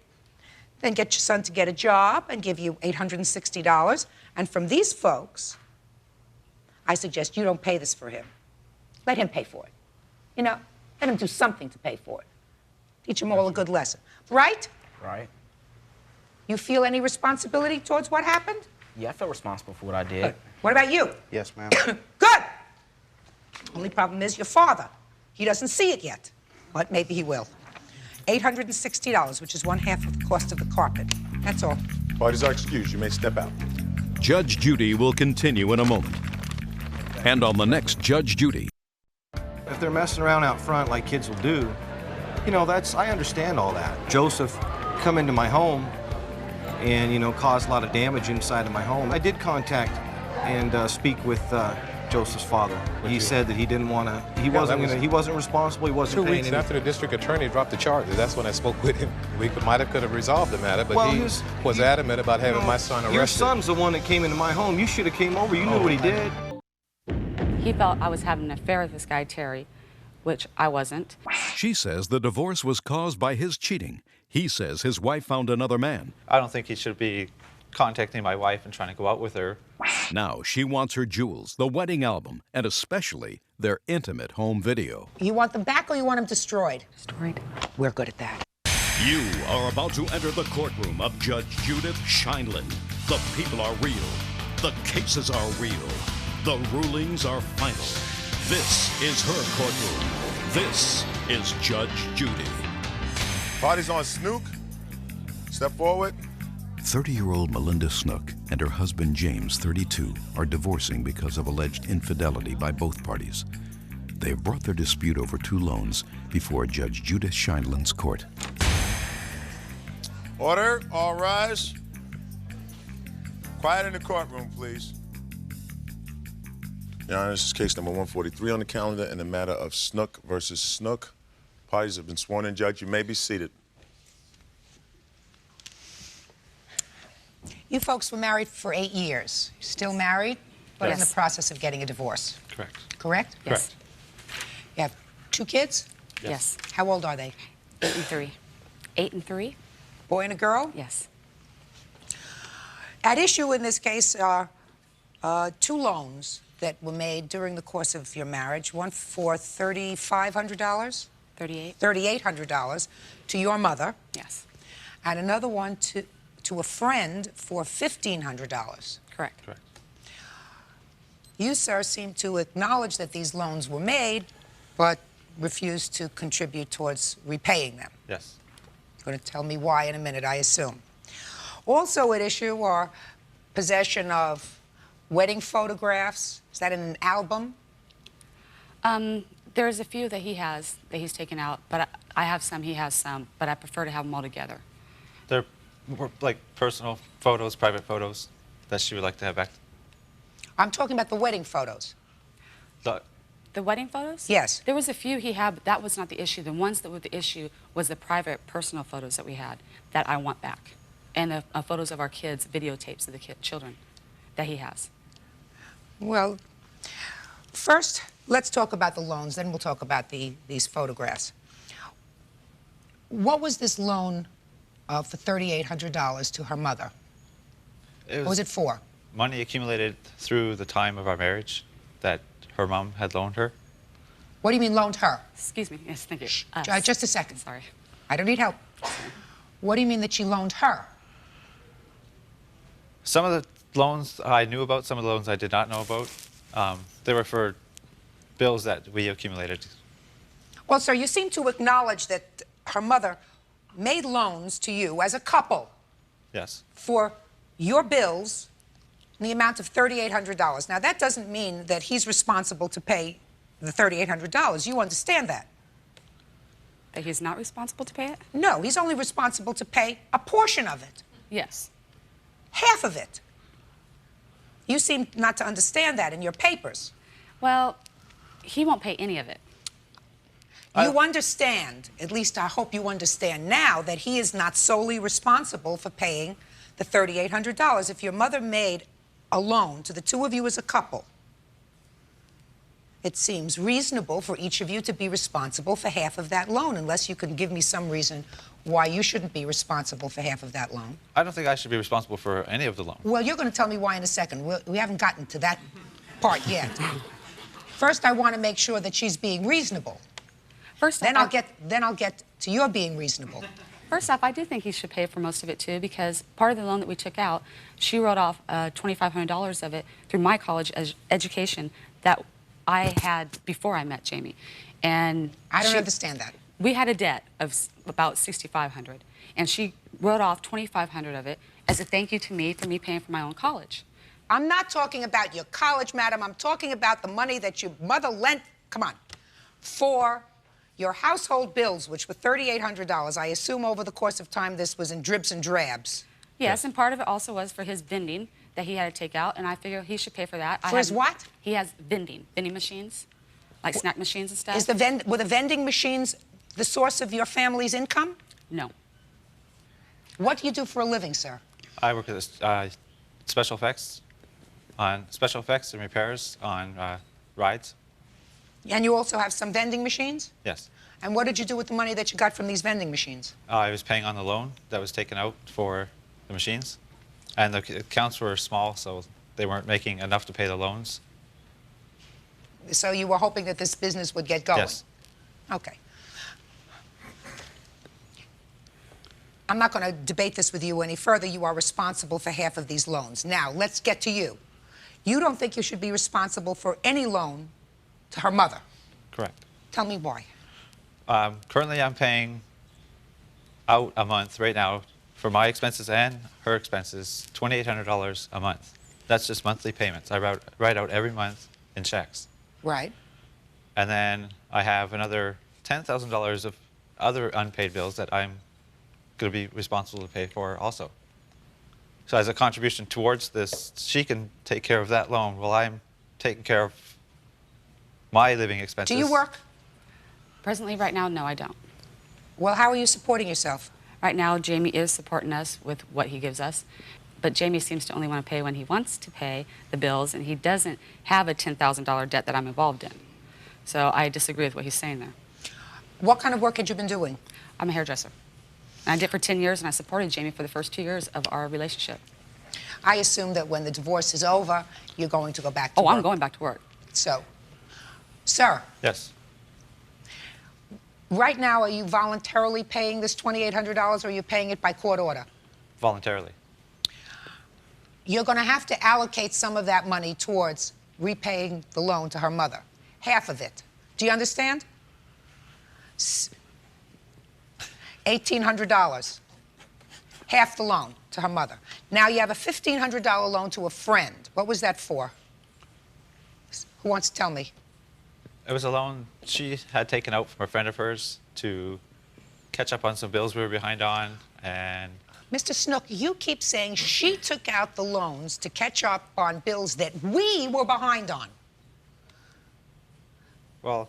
Then get your son to get a job and give you $860. And from these folks, I suggest you don't pay this for him. Let him pay for it. You know, let him do something to pay for it. Teach them all a good lesson. Right? Right. You feel any responsibility towards what happened? Yeah, I feel responsible for what I did. Good. What about you? Yes, ma'am. Good. Only problem is your father. He doesn't see it yet, but maybe he will. $860, which is 1/2 of the cost of the carpet. That's all. Parties are excused. You may step out. Judge Judy will continue in a moment. And on the next Judge Judy. If they're messing around out front like kids will do, you know, I understand all that. Joseph come into my home and, you know, cause a lot of damage inside of my home. I did contact and speak with Joseph's father. He said that he didn't want to, he wasn't responsible, he wasn't paying 2 weeks after the district attorney dropped the charges, that's when I spoke with him. We could have resolved the matter, but he was adamant about having my son arrested. Your son's the one that came into my home. You should have came over. You knew what he did. He felt I was having an affair with this guy, Terry, which I wasn't. She says the divorce was caused by his cheating. He says his wife found another man. I don't think he should be contacting my wife and trying to go out with her. Now she wants her jewels, the wedding album, and especially their intimate home video. You want them back or you want them destroyed? Destroyed. We're good at that. You are about to enter the courtroom of Judge Judith Scheindlin. The people are real. The cases are real. The rulings are final. This is her courtroom. This is Judge Judy. Parties on Snook. Step forward. 30-year-old Melinda Snook and her husband James, 32, are divorcing because of alleged infidelity by both parties. They have brought their dispute over 2 loans before Judge Judith Scheindlin's court. Order. All rise. Quiet in the courtroom, please. Your Honor, this is case number 143 on the calendar in the matter of Snook versus Snook. Parties have been sworn in. Judge, you may be seated. You folks were married for 8 years. Still married, but in the process of getting a divorce. Correct. Correct? Yes. You have 2 kids? Yes. How old are they? 8 and 3. 8 and 3? Boy and a girl? Yes. At issue in this case are 2 loans that were made during the course of your marriage. One for $3,500? $3,800 to your mother. Yes. And another one to a friend for $1,500. Correct. Correct. You, sir, seem to acknowledge that these loans were made, but refuse to contribute towards repaying them. Yes. You're going to tell me why in a minute, I assume. Also at issue are possession of wedding photographs. Is that in an album? There's a few that he has that he's taken out, but I have some, he has some, but I prefer to have them all together. They're more like personal photos, private photos that she would like to have back. I'm talking about the wedding photos. The wedding photos? Yes. There was a few he had, but that was not the issue. The ones that were the issue was the private, personal photos that we had that I want back. And the photos of our kids, videotapes of the children that he has. Well, first, let's talk about the loans, then we'll talk about these photographs. What was this loan for $3,800 to her mother? What was it for? Money accumulated through the time of our marriage that her mom had loaned her. What do you mean loaned her? Excuse me. Yes, thank you. Just a second. Sorry. I don't need help. What do you mean that she loaned her? Some of the loans I knew about, some of the loans I did not know about. They were for bills that we accumulated. Well, sir, you seem to acknowledge that her mother made loans to you as a couple. Yes. For your bills in the amount of $3,800. Now, that doesn't mean that he's responsible to pay the $3,800. You understand that? That he's not responsible to pay it? No, he's only responsible to pay a portion of it. Yes. Half of it. You seem not to understand that in your papers. Well, he won't pay any of it. You understand, at least I hope you understand now, that he is not solely responsible for paying the $3,800. If your mother made a loan to the 2 of you as a couple, it seems reasonable for each of you to be responsible for half of that loan, unless you can give me some reason why you shouldn't be responsible for half of that loan. I don't think I should be responsible for any of the loan. Well, you're going to tell me why in a second. We haven't gotten to that part yet. First, I want to make sure that she's being reasonable. First, then I'll get to your being reasonable. First off, I do think he should pay for most of it too, because part of the loan that we took out, she wrote off $2,500 of it through my college education that I had before I met Jamie. And I don't understand that. We had a debt of about $6,500, and she wrote off $2,500 of it as a thank you to me for me paying for my own college. I'm not talking about your college, madam. I'm talking about the money that your mother lent, come on, for your household bills, which were $3,800. I assume over the course of time this was in dribs and drabs. Yes, and part of it also was for his vending that he had to take out, and I figure he should pay for that. For his what? He has vending machines, like snack machines and stuff. Were the vending machines the source of your family's income? No. What do you do for a living, sir? I work at special effects and repairs on rides. And you also have some vending machines? Yes. And what did you do with the money that you got from these vending machines? I was paying on the loan that was taken out for the machines. And the accounts were small, so they weren't making enough to pay the loans. So you were hoping that this business would get going? Yes. Okay. I'm not going to debate this with you any further. You are responsible for half of these loans. Now, let's get to you. You don't think you should be responsible for any loan to her mother? Correct. Tell me why. Currently, I'm paying out a month right now for my expenses and her expenses, $2,800 a month. That's just monthly payments. I write out every month in checks. Right. And then I have another $10,000 of other unpaid bills that I'm going to be responsible to pay for also. So as a contribution towards this, she can take care of that loan while I'm taking care of my living expenses. Do you work? Presently, right now, no, I don't. Well, how are you supporting yourself? Right now, Jamie is supporting us with what he gives us. But Jamie seems to only want to pay when he wants to pay the bills, and he doesn't have a $10,000 debt that I'm involved in. So I disagree with what he's saying there. What kind of work had you been doing? I'm a hairdresser. And I did for 10 years, and I supported Jamie for the first 2 years of our relationship. I assume that when the divorce is over, you're going to go back to work. I'm going back to work. So, sir. Yes. Right now, are you voluntarily paying this $2,800, or are you paying it by court order? Voluntarily. You're going to have to allocate some of that money towards repaying the loan to her mother. Half of it. Do you understand? $1,800. Half the loan to her mother. Now you have a $1,500 loan to a friend. What was that for? Who wants to tell me? It was a loan she had taken out from a friend of hers to catch up on some bills we were behind on, and... Mr. Snook, you keep saying she took out the loans to catch up on bills that we were behind on. Well...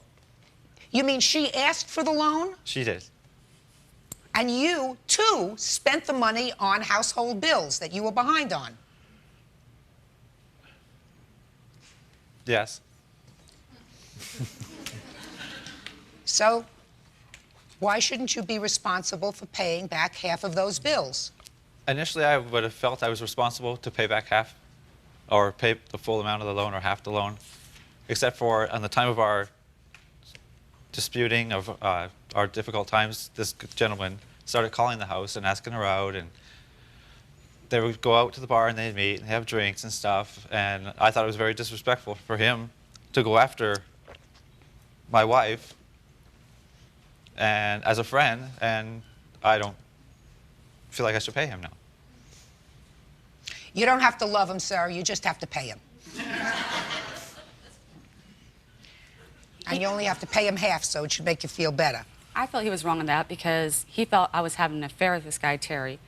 You mean she asked for the loan? She did. And you, too, spent the money on household bills that you were behind on? Yes. So, why shouldn't you be responsible for paying back half of those bills? Initially, I would have felt I was responsible to pay back half, or pay the full amount of the loan or half the loan, except for on the time of our disputing of our difficult times, this gentleman started calling the house and asking her out, and they would go out to the bar and they'd meet and have drinks and stuff, and I thought it was very disrespectful for him to go after my wife and as a friend, and I don't feel like I should pay him now. You don't have to love him, sir. You just have to pay him. And you only have to pay him half, so it should make you feel better. I felt he was wrong on that because he felt I was having an affair with this guy, Terry,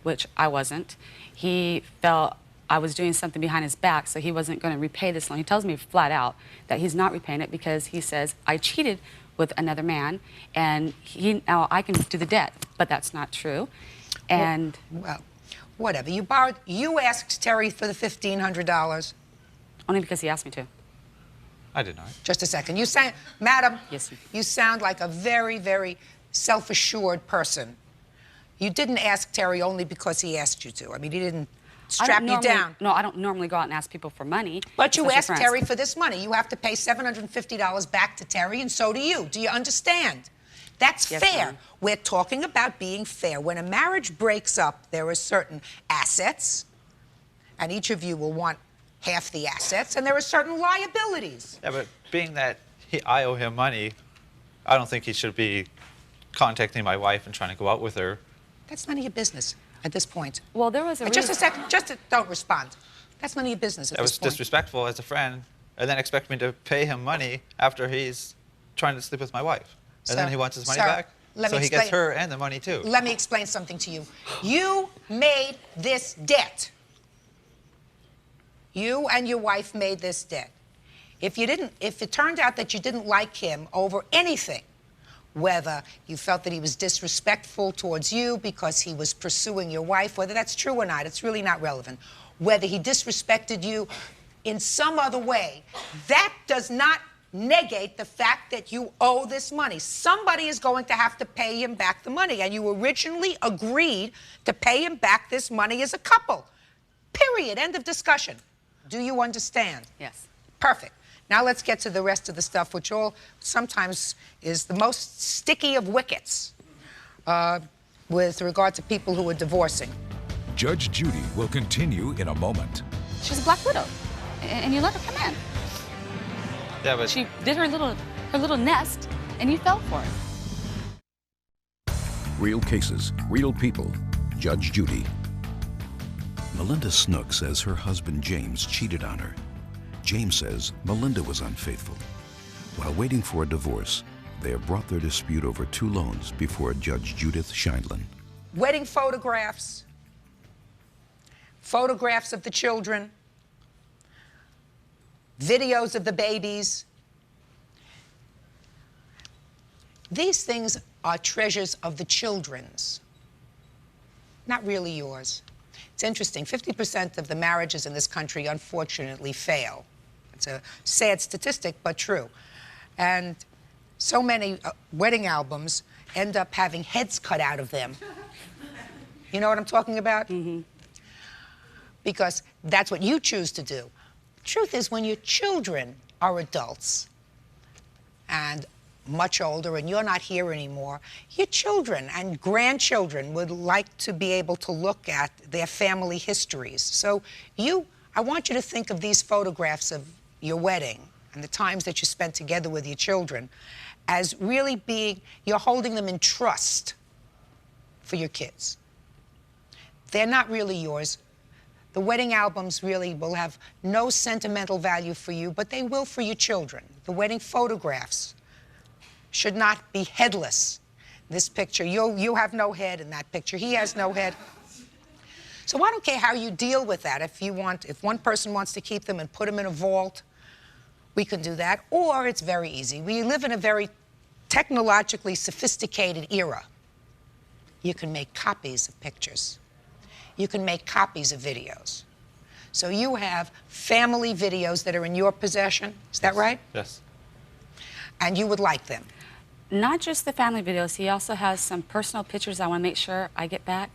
which I wasn't. He felt I was doing something behind his back, so he wasn't going to repay this loan. He tells me flat out that he's not repaying it because he says, I cheated with another man, and now I can do the debt. But that's not true. And well, whatever. You asked Terry for the $1,500. Only because he asked me to. I did not. Just a second. You sound, madam, Yes, you sound like a very, very self-assured person. You didn't ask Terry only because he asked you to. I mean, he didn't strap you down. No, I don't normally go out and ask people for money. But you especially asked friends. Terry for this money. You have to pay $750 back to Terry, and so do you. Do you understand? That's Yes, fair. ma'am. We're talking about being fair. When a marriage breaks up, there are certain assets, and each of you will want half the assets, and there are certain liabilities. Yeah, but being that I owe him money, I don't think he should be contacting my wife and trying to go out with her. That's none of your business at this point. Well, there was a Just a second. Don't respond. That's none of your business at That this was point. disrespectful as a friend, and then expect me to pay him money after he's trying to sleep with my wife. And then he wants his money back, so he gets her and the money too. Let me explain something to you. You made this debt. You and your wife made this debt. If it turned out that you didn't like him over anything, whether you felt that he was disrespectful towards you because he was pursuing your wife, whether that's true or not, it's really not relevant. Whether he disrespected you in some other way, that does not negate the fact that you owe this money. Somebody is going to have to pay him back the money, and you originally agreed to pay him back this money as a couple. Period. End of discussion. Do you understand? Yes. Perfect. Now let's get to the rest of the stuff, which all sometimes is the most sticky of wickets with regard to people who are divorcing. Judge Judy will continue in a moment. She's a black widow, and you let her come in. Yeah, but She did her little nest, and you fell for it. Real cases, real people. Judge Judy. Melinda Snook says her husband James cheated on her. James says Melinda was unfaithful. While waiting for a divorce, they have brought their dispute over 2 loans before Judge Judith Scheindlin. Wedding photographs, photographs of the children, videos of the babies. These things are treasures of the children's, not really yours. It's interesting, 50% of the marriages in this country, unfortunately, fail. It's a sad statistic, but true. And so many wedding albums end up having heads cut out of them. You know what I'm talking about? Mm-hmm. Because that's what you choose to do. Truth is, when your children are adults and much older and you're not here anymore, your children and grandchildren would like to be able to look at their family histories. So I want you to think of these photographs of your wedding and the times that you spent together with your children as really being, you're holding them in trust for your kids. They're not really yours. The wedding albums really will have no sentimental value for you, but they will for your children. The wedding photographs should not be headless. This picture, you have no head in that picture. He has no head. So I don't care how you deal with that. If one person wants to keep them and put them in a vault, we can do that. Or it's very easy. We live in a very technologically sophisticated era. You can make copies of pictures. You can make copies of videos. So you have family videos that are in your possession. Is that right? yes. And you would like them. Not just the family videos. He also has some personal pictures I want to make sure I get back.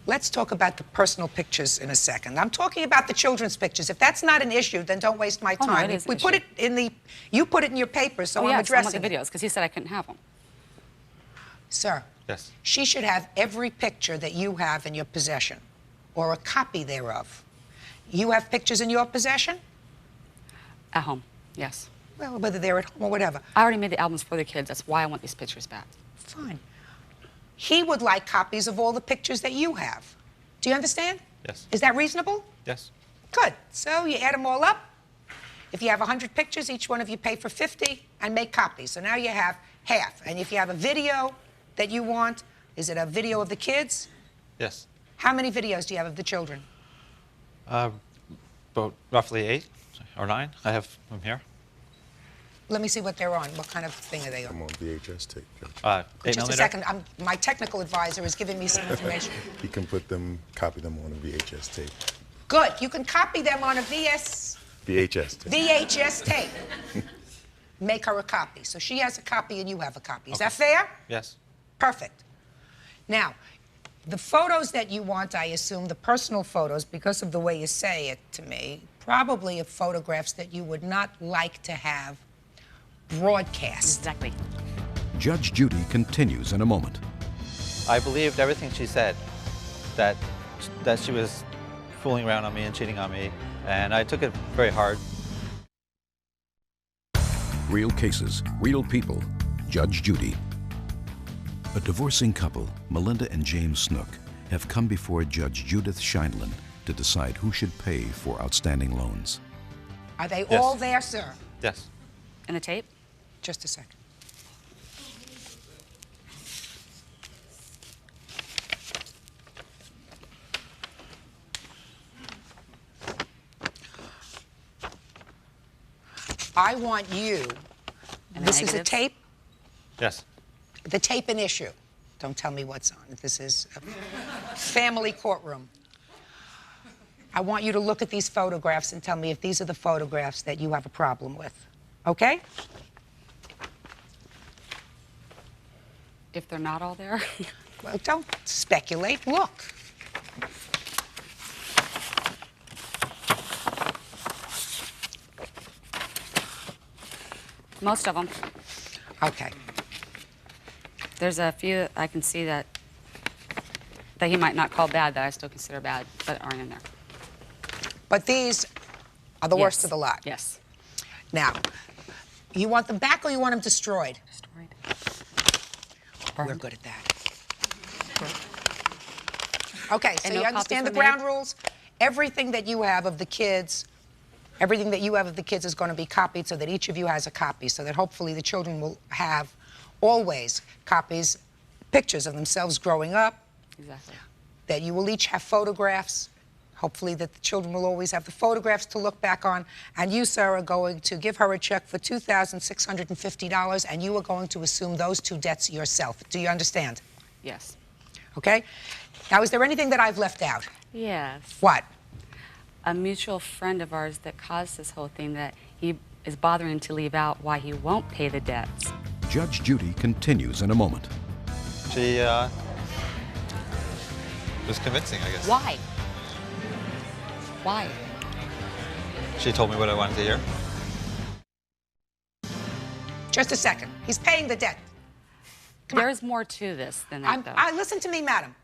Let's talk about the personal pictures in a second. I'm talking about the children's pictures. If that's not an issue, then don't waste my time. Oh, no, it is an Put issue. it in you put it in your paper, so Oh, I'm yes, I want addressing the it. videos, because he said I couldn't have them. Sir, Yes. she should have every picture that you have in your possession, or a copy thereof. You have pictures in your possession? At home, yes. Well, whether they're at home or whatever. I already made the albums for the kids. That's why I want these pictures back. Fine. He would like copies of all the pictures that you have. Do you understand? Yes. Is that reasonable? Yes. Good. So you add them all up. If you have 100 pictures, each one of you pay for 50 and make copies. So now you have half. And if you have a video that you want, is it a video of the kids? Yes. How many videos do you have of the children? About roughly 8 or 9. I have them here. Let me see what they're on. What kind of thing are they on? I'm on VHS tape, Judge. 8 Just a second. My technical advisor is giving me some information. He can copy them on a VHS tape. Good. You can copy them on a VS. VHS. VHS tape. Make her a copy. So she has a copy and you have a copy. Is that fair? Yes. Perfect. Now, the photos that you want, I assume, the personal photos, because of the way you say it to me, probably of photographs that you would not like to have broadcast. Exactly. Judge Judy continues in a moment. I believed everything she said, that she was fooling around on me and cheating on me, and I took it very hard. Real cases, real people. Judge Judy. A divorcing couple, Melinda and James Snook, have come before Judge Judith Scheindlin to decide who should pay for outstanding loans. Are they Yes. all there, sir? Yes. And the tape? Just a second. I want you, And this is a negatives? tape, Yes. the tape and issue. Don't tell me what's on it. This is a family courtroom. I want you to look at these photographs and tell me if these are the photographs that you have a problem with. Okay? If they're not all there? Well, don't speculate. Look. Most of them. Okay. There's a few I can see that he might not call bad that I still consider bad, but aren't in there. But these are the worst Yes. of the lot. Yes. Now, you want them back or you want them destroyed? Destroyed. We're good at that. Okay, so And you no understand the copies were made? ground rules? Everything that you have of the kids, everything that you have of the kids is going to be copied so that each of you has a copy, so that hopefully the children will have always copies, pictures of themselves growing up, Exactly. that you will each have photographs. Hopefully that the children will always have the photographs to look back on. And you, sir, are going to give her a check for $2,650, and you are going to assume those two debts yourself. Do you understand? Yes. Okay? Now, is there anything that I've left out? Yes. What? A mutual friend of ours that caused this whole thing that he is bothering to leave out why he won't pay the debts. Judge Judy continues in a moment. She was convincing, I guess. Why? Why? She told me what I wanted to hear. Just a second. He's paying the debt. There's more to this than that, though. Listen to me, madam.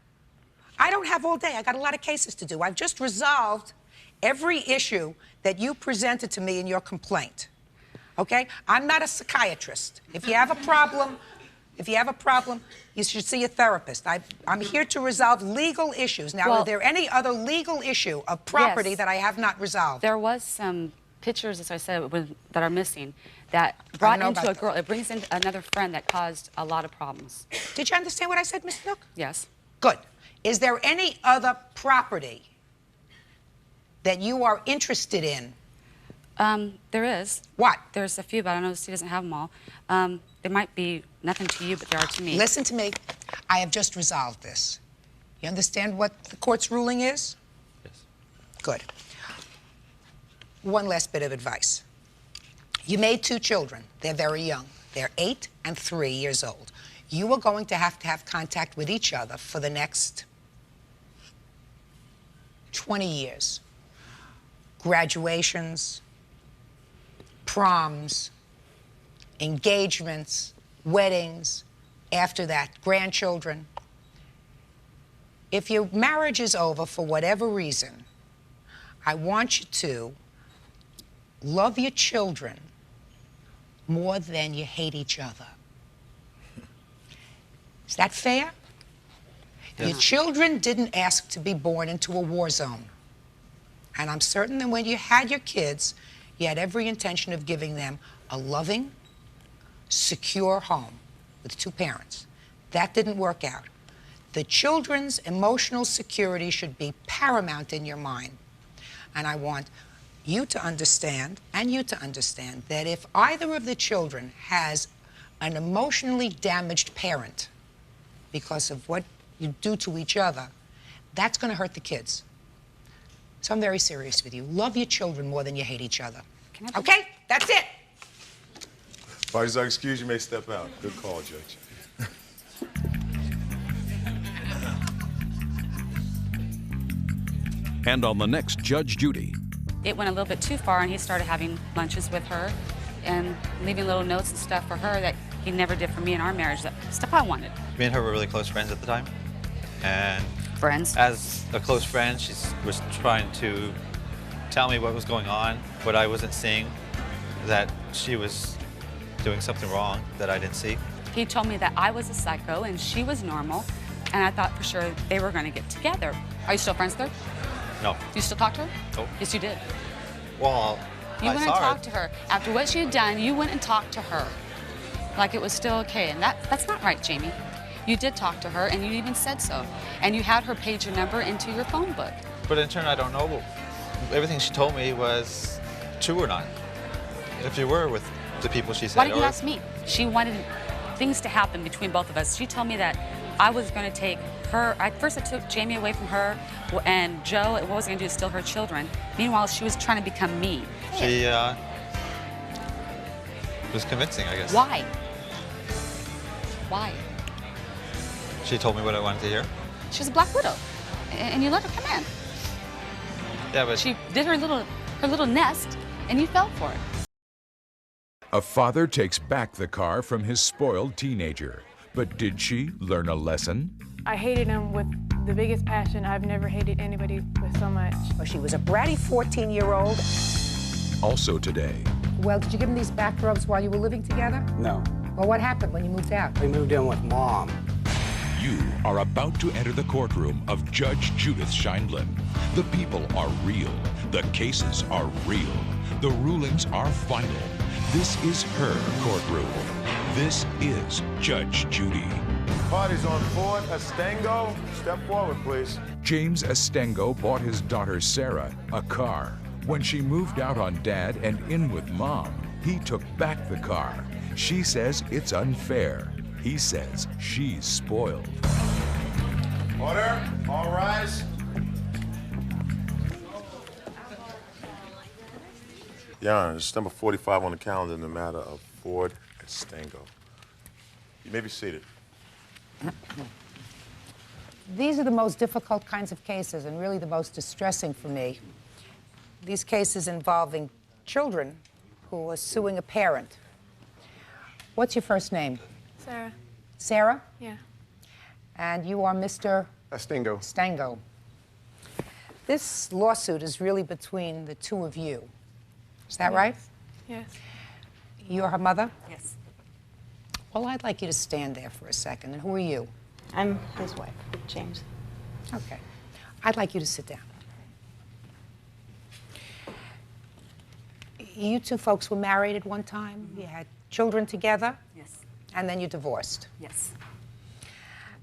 I don't have all day. I got a lot of cases to do. I've just resolved every issue that you presented to me in your complaint. Okay? I'm not a psychiatrist. If you have a problem, you should see a therapist. I'm here to resolve legal issues. Now, Well, are there any other legal issue of property Yes. that I have not resolved? There was some pictures, as I said, that are missing that brought know into about a girl. It brings in another friend that caused a lot of problems. Did you understand what I said, Miss Nook? Yes. Good. Is there any other property that you are interested in? There is. What? There's a few, but I know she doesn't have them all. There might be nothing to you, but there are to me. Listen to me. I have just resolved this. You understand what the court's ruling is? Yes. Good. One last bit of advice. You made two children. They're very young. They're 8 and 3 years old. You are going to have contact with each other for the next 20 years. Graduations, proms, engagements, weddings, after that, grandchildren. If your marriage is over for whatever reason, I want you to love your children more than you hate each other. Is that fair? Yes. Your children didn't ask to be born into a war zone. And I'm certain that when you had your kids, you had every intention of giving them a loving, secure home with two parents. That didn't work out. The children's emotional security should be paramount in your mind. And I want you to understand, and you to understand, that if either of the children has an emotionally damaged parent because of what you do to each other, that's going to hurt the kids. So I'm very serious with you. Love your children more than you hate each other. Okay? That's it. Parties are excused. You may step out. Good call, Judge. And on the next Judge Judy. It went a little bit too far, and he started having lunches with her and leaving little notes and stuff for her that he never did for me in our marriage, that stuff I wanted. Me and her were really close friends at the time. And friends? As a close friend, she was trying to tell me what was going on, what I wasn't seeing, that she was doing something wrong that I didn't see. He told me that I was a psycho and she was normal, and I thought for sure they were going to get together. Are you still friends with her? No. Do you still talk to her? Nope. Yes, you did. Well, You went and talked to her. After what she had done, you went and talked to her like it was still okay, and that's not right, Jamie. You did talk to her, and you even said so. And you had her page your number into your phone book. But in turn, I don't know. Everything she told me was true or not. If you were with the people she said. Why didn't you ask me? She wanted things to happen between both of us. She told me that I was going to take her. First, I took Jamie away from her, and Joe, what was going to do is steal her children. Meanwhile, she was trying to become me. She was convincing, I guess. Why? Why? She told me what I wanted to hear. She was a black widow, and you let her come in. Yeah, but she did her little nest, and you fell for it. A father takes back the car from his spoiled teenager. But did she learn a lesson? I hated him with the biggest passion. I've never hated anybody with so much. Well, she was a bratty 14-year-old. Also today. Well, did you give him these back rubs while you were living together? No. Well, what happened when you moved out? We moved in with Mom. You are about to enter the courtroom of Judge Judith Scheindlin. The people are real. The cases are real. The rulings are final. This is her courtroom. This is Judge Judy. Parties on board. Estengo, step forward, please. James Estengo bought his daughter Sarah a car. When she moved out on Dad and in with Mom, he took back the car. She says it's unfair. He says she's spoiled. Order. All rise. Your Honor, it's number 45 on the calendar in the matter of Ford Estengo. You may be seated. These are the most difficult kinds of cases and really the most distressing for me. These cases involving children who are suing a parent. What's your first name? Sarah. Sarah? Yeah. And you are Mr. Estengo. Estengo. This lawsuit is really between the two of you. Is that right? Yes. You're her mother? Yes. Well, I'd like you to stand there for a second. And who are you? I'm his wife, James. Okay. I'd like you to sit down. You two folks were married at one time? You had children together? Yes. And then you divorced? Yes.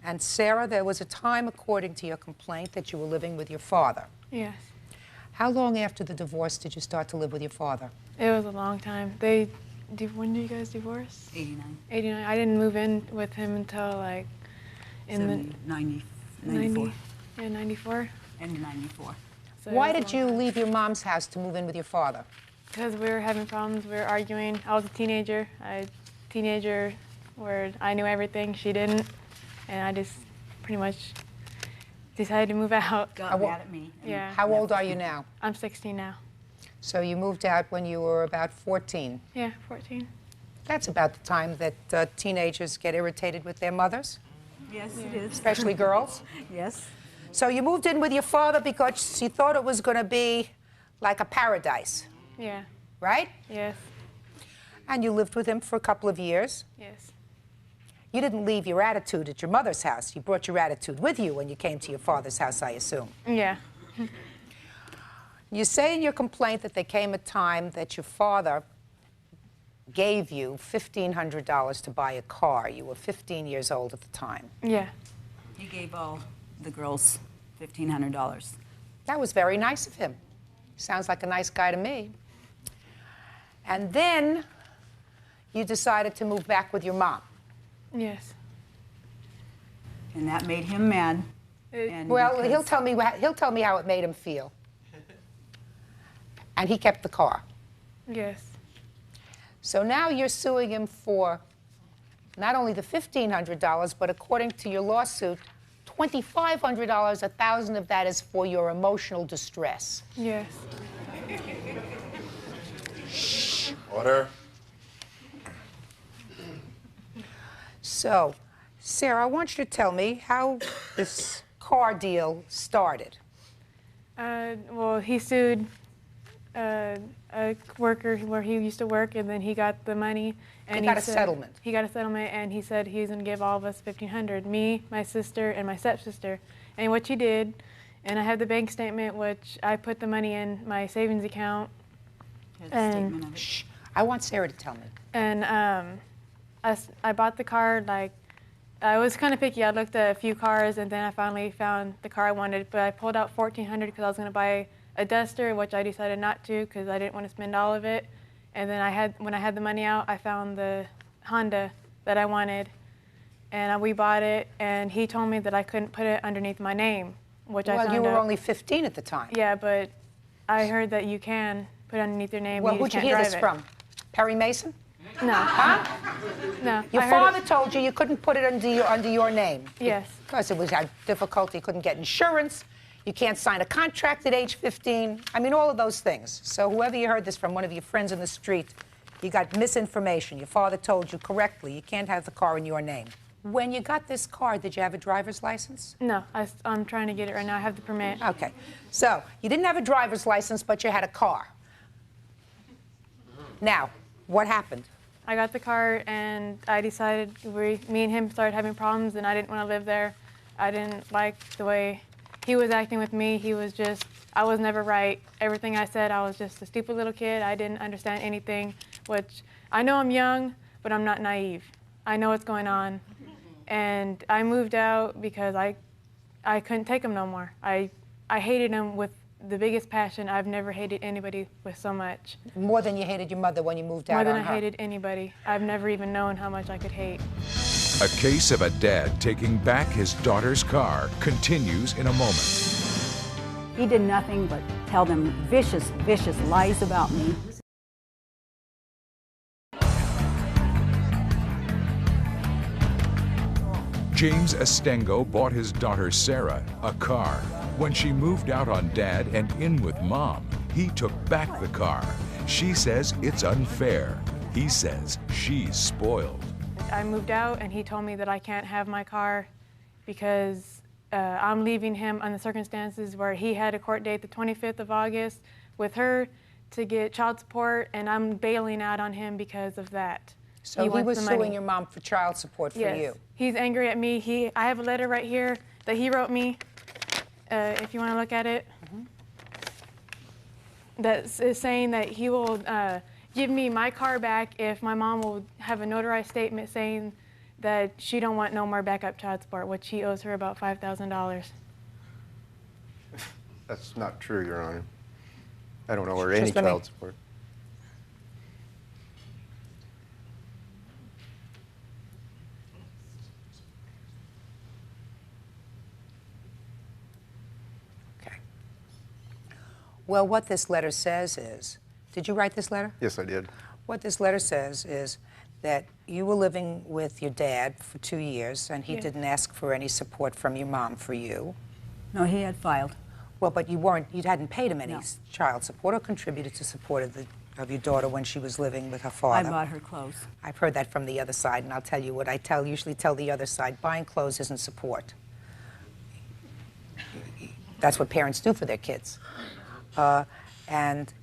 And Sarah, there was a time, according to your complaint, that you were living with your father. Yes. How long after the divorce did you start to live with your father? It was a long time. When did you guys divorce? 89. 89. I didn't move in with him until like in the 94. Yeah, 94. And 94. So Why did you leave your mom's house to move in with your father? Because we were having problems. We were arguing. I was a teenager. Where I knew everything, she didn't, and I just pretty much decided to move out. Got mad at me. Yeah. How old are you now? I'm 16 now. So you moved out when you were about 14. Yeah, 14. That's about the time that teenagers get irritated with their mothers. Yes, it is. Especially girls. Yes. So you moved in with your father because you thought it was going to be like a paradise. Yeah. Right? Yes. And you lived with him for a couple of years. Yes. You didn't leave your attitude at your mother's house. You brought your attitude with you when you came to your father's house, I assume. Yeah. You say in your complaint that there came a time that your father gave you $1,500 to buy a car. You were 15 years old at the time. Yeah. He gave all the girls $1,500. That was very nice of him. Sounds like a nice guy to me. And then you decided to move back with your mom. Yes. And that made him mad. Well, he'll tell me how it made him feel. And he kept the car. Yes. So now you're suing him for not only the $1,500, but according to your lawsuit, $2,500, $1,000 of that is for your emotional distress. Yes. Shh. Order. So, Sarah, I want you to tell me how this car deal started. Well, he sued a worker where he used to work, and then he got the money. And He got a settlement. He got a settlement, and he said he was going to give all of us $1,500, me, my sister, and my stepsister. And what he did, and I have the bank statement, which I put the money in my savings account. And shh, I want Sarah to tell me. And I bought the car, like, I was kind of picky. I looked at a few cars, and then I finally found the car I wanted. But I pulled out $1,400 because I was going to buy a Duster, which I decided not to because I didn't want to spend all of it. And then when I had the money out, I found the Honda that I wanted, and we bought it. And he told me that I couldn't put it underneath my name, which I found out. Well, you were only 15 at the time. Yeah, but I heard that you can put it underneath your name. Well, you just who'd you can't hear drive this it. from? Perry Mason? No. Huh? No. Your I heard father it- told you you couldn't put it under your name. Yes. Because it was had difficulty, you couldn't get insurance, you can't sign a contract at age 15. I mean, all of those things. So whoever you heard this from, one of your friends in the street, you got misinformation. Your father told you correctly, you can't have the car in your name. When you got this car, did you have a driver's license? No, I'm trying to get it right now. I have the permit. Okay. So you didn't have a driver's license, but you had a car. Now, what happened? I got the car, and I decided me and him started having problems, and I didn't want to live there. I didn't like the way he was acting with me. I was never right. Everything I said, I was just a stupid little kid. I didn't understand anything, which I know I'm young, but I'm not naive. I know what's going on. And I moved out because I couldn't take him no more. I hated him with the biggest passion. I've never hated anybody with so much. More than you hated your mother when you moved out More than on I her. hated anybody. I've never even known how much I could hate. A case of a dad taking back his daughter's car continues in a moment. He did nothing but tell them vicious, vicious lies about me. James Estengo bought his daughter Sarah a car. When she moved out on Dad and in with Mom, he took back the car. She says it's unfair. He says she's spoiled. I moved out, and he told me that I can't have my car because I'm leaving him on the circumstances where he had a court date the 25th of August with her to get child support, and I'm bailing out on him because of that. So he wants was the suing money. your mom for child support for Yes. you. He's angry at me. I have a letter right here that he wrote me, if you want to look at it, that is saying that he will give me my car back if my mom will have a notarized statement saying that she don't want no more backup child support, which he owes her about $5,000. That's not true, Your Honor. I don't owe her any Just let me- child support. Well, what this letter says is, did you write this letter? Yes, I did. What this letter says is that you were living with your dad for 2 years, and he Yeah. didn't ask for any support from your mom for you. No, he had filed. Well, but you hadn't paid him any child support or contributed to support of your daughter when she was living with her father. I bought her clothes. I've heard that from the other side, and I'll tell you what I usually tell the other side: buying clothes isn't support. That's what parents do for their kids. And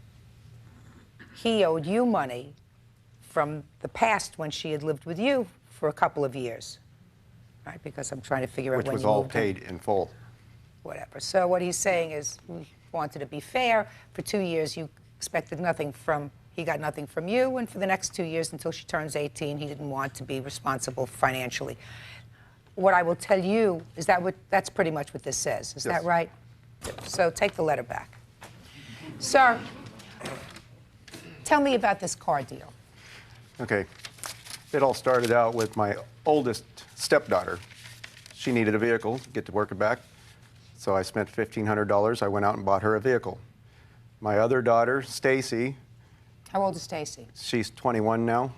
he owed you money from the past when she had lived with you for a couple of years, right? Because I'm trying to figure out Which when was you all moved in. paid in full. Whatever. So what he's saying is, we wanted to be fair. For 2 years, you expected nothing from, he got nothing from you, and for the next 2 years until she turns 18, he didn't want to be responsible financially. What I will tell you is that's pretty much what this says. Is that right? So take the letter back. Sir, tell me about this car deal. Okay. It all started out with my oldest stepdaughter. She needed a vehicle to get to work and back. So I spent $1,500. I went out and bought her a vehicle. My other daughter, Stacy, How old is Stacy? she's 21 now.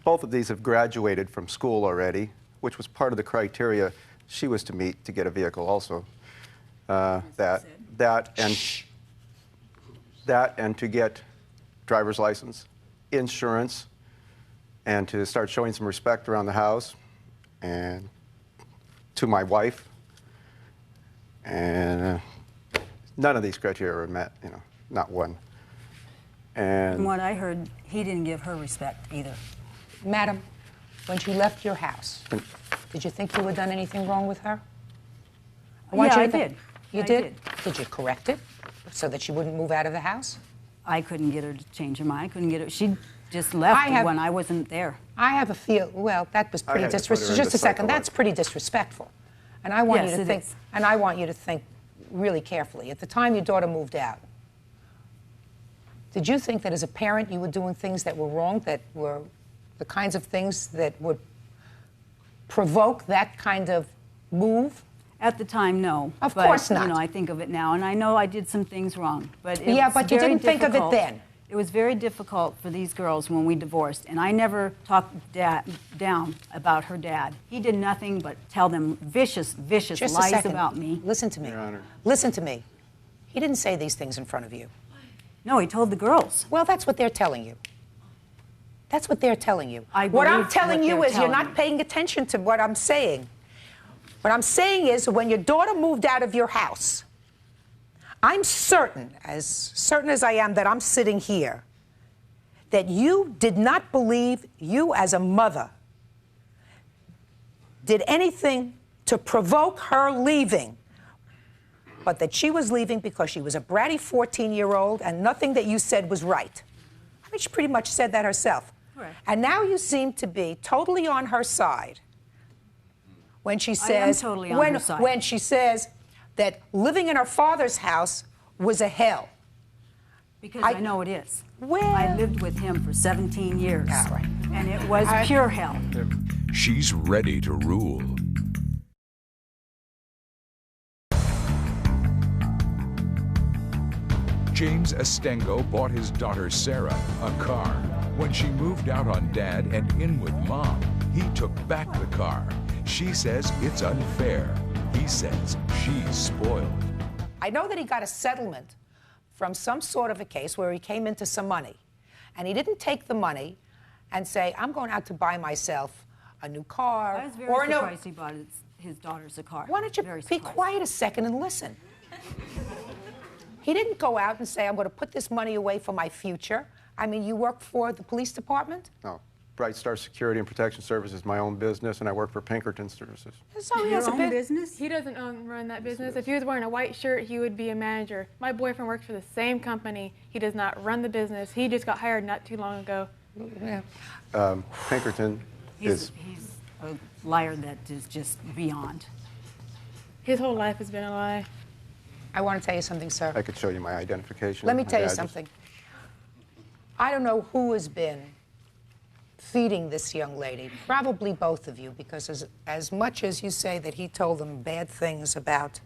Both of these have graduated from school already, which was part of the criteria she was to meet to get a vehicle also. That and to get driver's license, insurance, and to start showing some respect around the house, and to my wife. And none of these criteria were met, you know, not one. And From what I heard, he didn't give her respect either. Madam, when she left your house, did you think you had done anything wrong with her? Yeah, I did. You I did? Did you correct it so that she wouldn't move out of the house? I couldn't get her to change her mind. I couldn't get her. She just left when I wasn't there. I have a feel. Well, that was pretty disrespectful. Just a second. That's pretty disrespectful, and I want you to think. And I want you to think really carefully. At the time your daughter moved out, did you think that as a parent you were doing things that were wrong, that were the kinds of things that would provoke that kind of move? At the time, no. Of course not. You know, I think of it now, and I know I did some things wrong. But but you didn't think of it then. It was very difficult for these girls when we divorced, and I never talked down about her dad. He did nothing but tell them vicious Just lies about me. Listen to me. Your Honor. Listen to me. He didn't say these things in front of you. No, he told the girls. Well, that's what they're telling you. That's what they're telling you. What I'm telling you is you're not paying attention to what I'm saying. What I'm saying is when your daughter moved out of your house, I'm certain as I am that I'm sitting here, that you did not believe you as a mother did anything to provoke her leaving, but that she was leaving because she was a bratty 14-year-old and nothing that you said was right. I mean, she pretty much said that herself. Right. And now you seem to be totally on her side when she says, I am totally on her side. When she says that living in her father's house was a hell. Because I know it is. Well, I lived with him for 17 years. All right. And it was pure hell. She's ready to rule. James Estengo bought his daughter Sarah a car. When she moved out on Dad and in with Mom, he took back the car. She says it's unfair. He says she's spoiled. I know that he got a settlement from some sort of a case where he came into some money. And he didn't take the money and say, I'm going out to buy myself a new car. I was very surprised he bought his daughters a car. Why don't you be quiet a second and listen? He didn't go out and say, I'm going to put this money away for my future. I mean, you work for the police department? No. Bright Star Security and Protection Service is my own business, and I work for Pinkerton Services. So he has a business? He doesn't run that business. If he was wearing a white shirt, he would be a manager. My boyfriend works for the same company. He does not run the business. He just got hired not too long ago. Yeah. Pinkerton is... He's a liar that is just beyond. His whole life has been a lie. I want to tell you something, sir. I could show you my identification. Let me tell you badges. something. I don't know who has been feeding this young lady, probably both of you, because as much as you say that he told them bad things about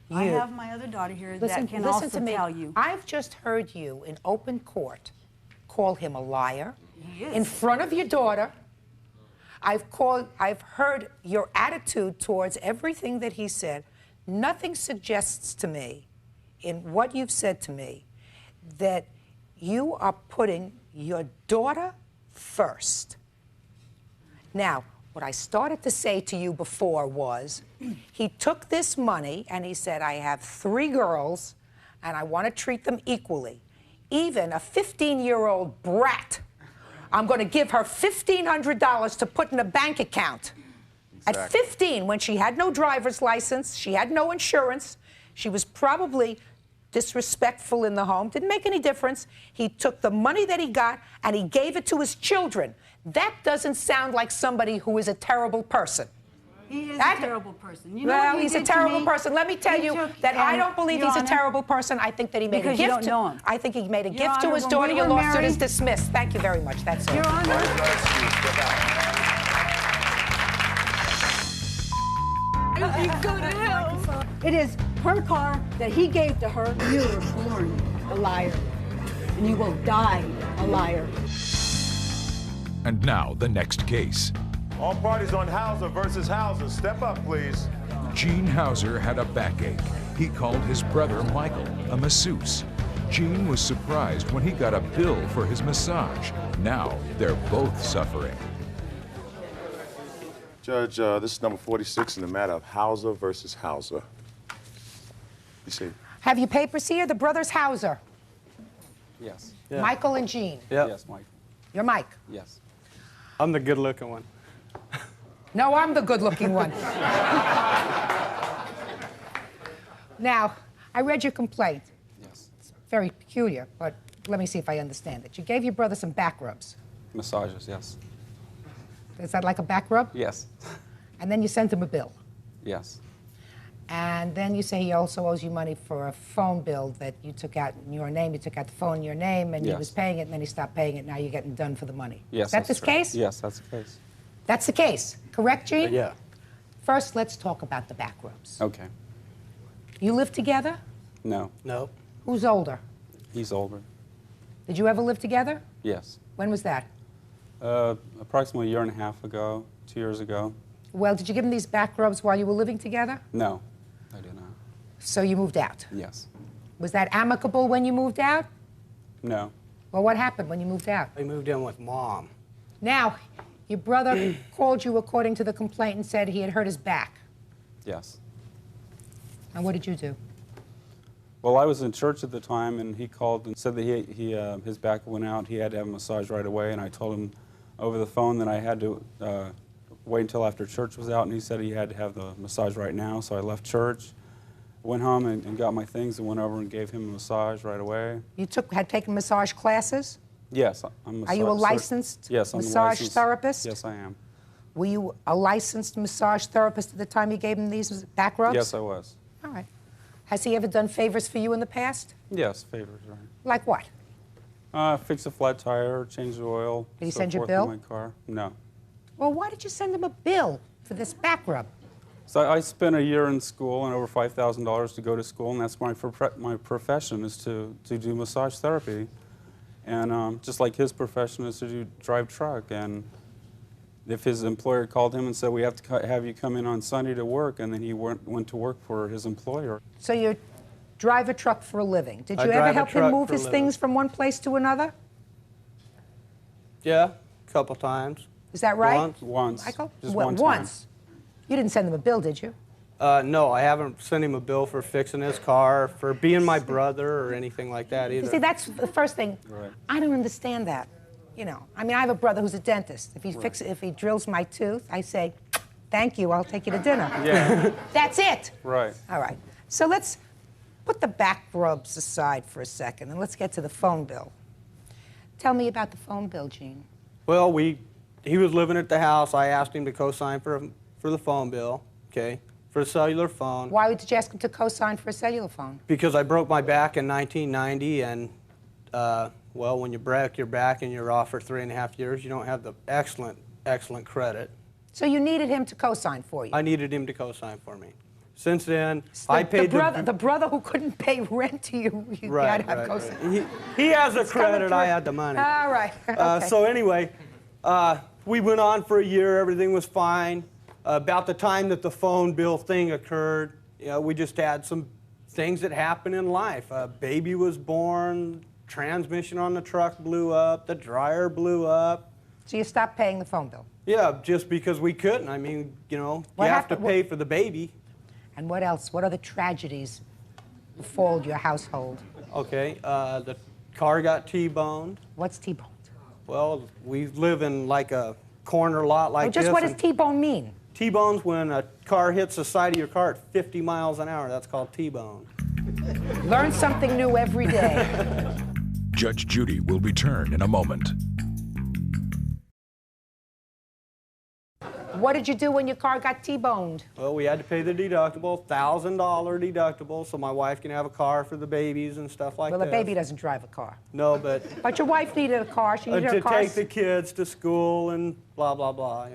you. I have my other daughter here that can also tell you. I've just heard you in open court call him a liar in front of your daughter. I've heard your attitude towards everything that he said. Nothing suggests to me, in what you've said to me, that you are putting your daughter first. Now, what I started to say to you before was, he took this money and he said, I have 3 girls and I want to treat them equally. Even a 15-year-old brat, I'm going to give her $1,500 to put in a bank account. Exactly. At 15, when she had no driver's license, she had no insurance, she was probably disrespectful in the home, didn't make any difference. He took the money that he got and he gave it to his children. That doesn't sound like somebody who is a terrible person. He is a terrible person. You know well, what he's a terrible person. Let me tell you that I don't believe he's a terrible person. I think that he made a gift. You don't know him. I think he made a gift to his daughter. Your lawsuit is dismissed. Thank you very much. That's it. Your Honor. It is her car that he gave to her. You were born a liar. And you will die a liar. And now, the next case. All parties on Hauser versus Hauser. Step up, please. Gene Hauser had a backache. He called his brother Michael, a masseuse. Gene was surprised when he got a bill for his massage. Now, they're both suffering. Judge, this is number 46 in the matter of Hauser versus Hauser. You see? Have you papers here? The brothers Hauser. Yes. Michael and Gene. Yes, Mike. You're Mike. Yes. I'm the good-looking one. No, I'm the good-looking one. Now, I read your complaint. Yes. It's very peculiar, but let me see if I understand it. You gave your brother some back rubs. Massages, yes. Is that like a back rub? Yes. And then you sent him a bill. Yes. And then you say he also owes you money for a phone bill that you took out in your name. You took out the phone in your name, and he was paying it, and then he stopped paying it. Now you're getting done for the money. Yes. Is that this case? Yes, that's the case. That's the case. Correct, Gene? Yeah. First, let's talk about the back rubs. Okay. You live together? No. No. Who's older? He's older. Did you ever live together? Yes. When was that? Approximately a year and a half ago, 2 years ago. Well, did you give him these back rubs while you were living together? No, I did not. So you moved out? Yes. Was that amicable when you moved out? No. Well, what happened when you moved out? I moved in with Mom. Now, your brother called you according to the complaint and said he had hurt his back. Yes. And what did you do? Well, I was in church at the time, and he called and said that his back went out. He had to have a massage right away, and I told him over the phone that I had to wait until after church was out, and he said he had to have the massage right now. So I left church, went home and got my things and went over and gave him a massage right away. You had taken massage classes? Yes, I'm Are you a licensed massage therapist? Yes, I am. Were you a licensed massage therapist at the time you gave him these back rubs? Yes, I was. All right. Has he ever done favors for you in the past? Yes, favors, right. Like what? Fix a flat tire, change the oil. Did he so send you a forth bill? in my car. No. Well, why did you send him a bill for this back rub? So I spent a year in school and over $5,000 to go to school, and that's my profession is to do massage therapy. And just like his profession is to drive truck. And if his employer called him and said, we have to have you come in on Sunday to work, and then he went to work for his employer. So you drive a truck for a living. Did I you ever drive a help him truck move for a his living. things from one place to another? Yeah, a couple times. Is that right? Once. Michael? Just Well, one time. once. You didn't send him a bill, did you? No, I haven't sent him a bill for fixing his car, for being my brother, or anything like that either. You see, that's the first thing. Right. I don't understand that. You know, I mean, I have a brother who's a dentist. If he drills my tooth, I say, thank you, I'll take you to dinner. Yeah. That's it. Right. All right. So let's put the back rubs aside for a second, and let's get to the phone bill. Tell me about the phone bill, Gene. Well, he was living at the house. I asked him to co-sign for the phone bill, okay, for a cellular phone. Why did you ask him to co-sign for a cellular phone? Because I broke my back in 1990, and well, when you break your back and you're off for 3.5 years, you don't have the excellent credit. So you needed him to co-sign for you? I needed him to co-sign for me. Since then, I paid the brother who couldn't pay rent to you. You gotta have co-sign. Right. He has the It's coming credit. through. I had the money. All right. Okay. So anyway, we went on for a year. Everything was fine. About the time that the phone bill thing occurred, we just had some things that happen in life. A baby was born. Transmission on the truck blew up. The dryer blew up. So you stopped paying the phone bill? Yeah, just because we couldn't. I mean, you have to pay for the baby. And what else? What other tragedies befalled your household? Okay, the car got T-boned. What's T-boned? Well, we live in like a corner lot like this. Just what does T-bone mean? T-bone's when a car hits the side of your car at 50 miles an hour. That's called T-bone. Learn something new every day. Judge Judy will return in a moment. What did you do when your car got T-boned? Well, we had to pay the deductible, $1,000 deductible, so my wife can have a car for the babies and stuff like that. Well, the baby doesn't drive a car. No, but... But your wife needed a car. She needed a car. To take the kids to school and blah, blah, blah,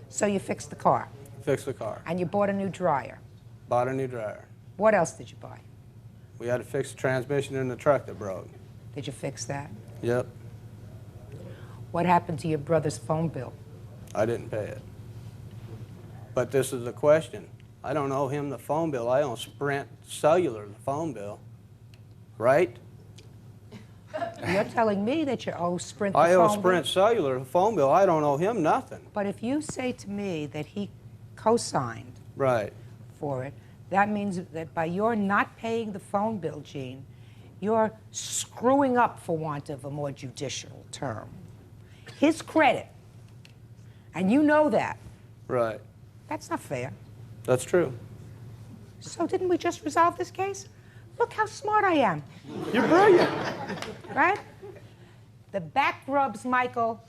So you fixed the car. Fixed the car. And you bought a new dryer. Bought a new dryer. What else did you buy? We had to fix the transmission in the truck that broke. Did you fix that? Yep, What happened to your brother's phone bill? I didn't pay it. But this is the question. I don't owe him the phone bill. I owe Sprint Cellular the phone bill. Right? You're telling me that you owe Sprint the I owe phone Sprint bill? Cellular the phone bill. I don't owe him nothing. But if you say to me that he co-signed Right. for it, that means that by your not paying the phone bill, Gene, you're screwing up, for want of a more judicial term, his credit. And you know that. Right. That's not fair. That's true. So didn't we just resolve this case? Look how smart I am. You're brilliant. Right? The back rubs, Michael,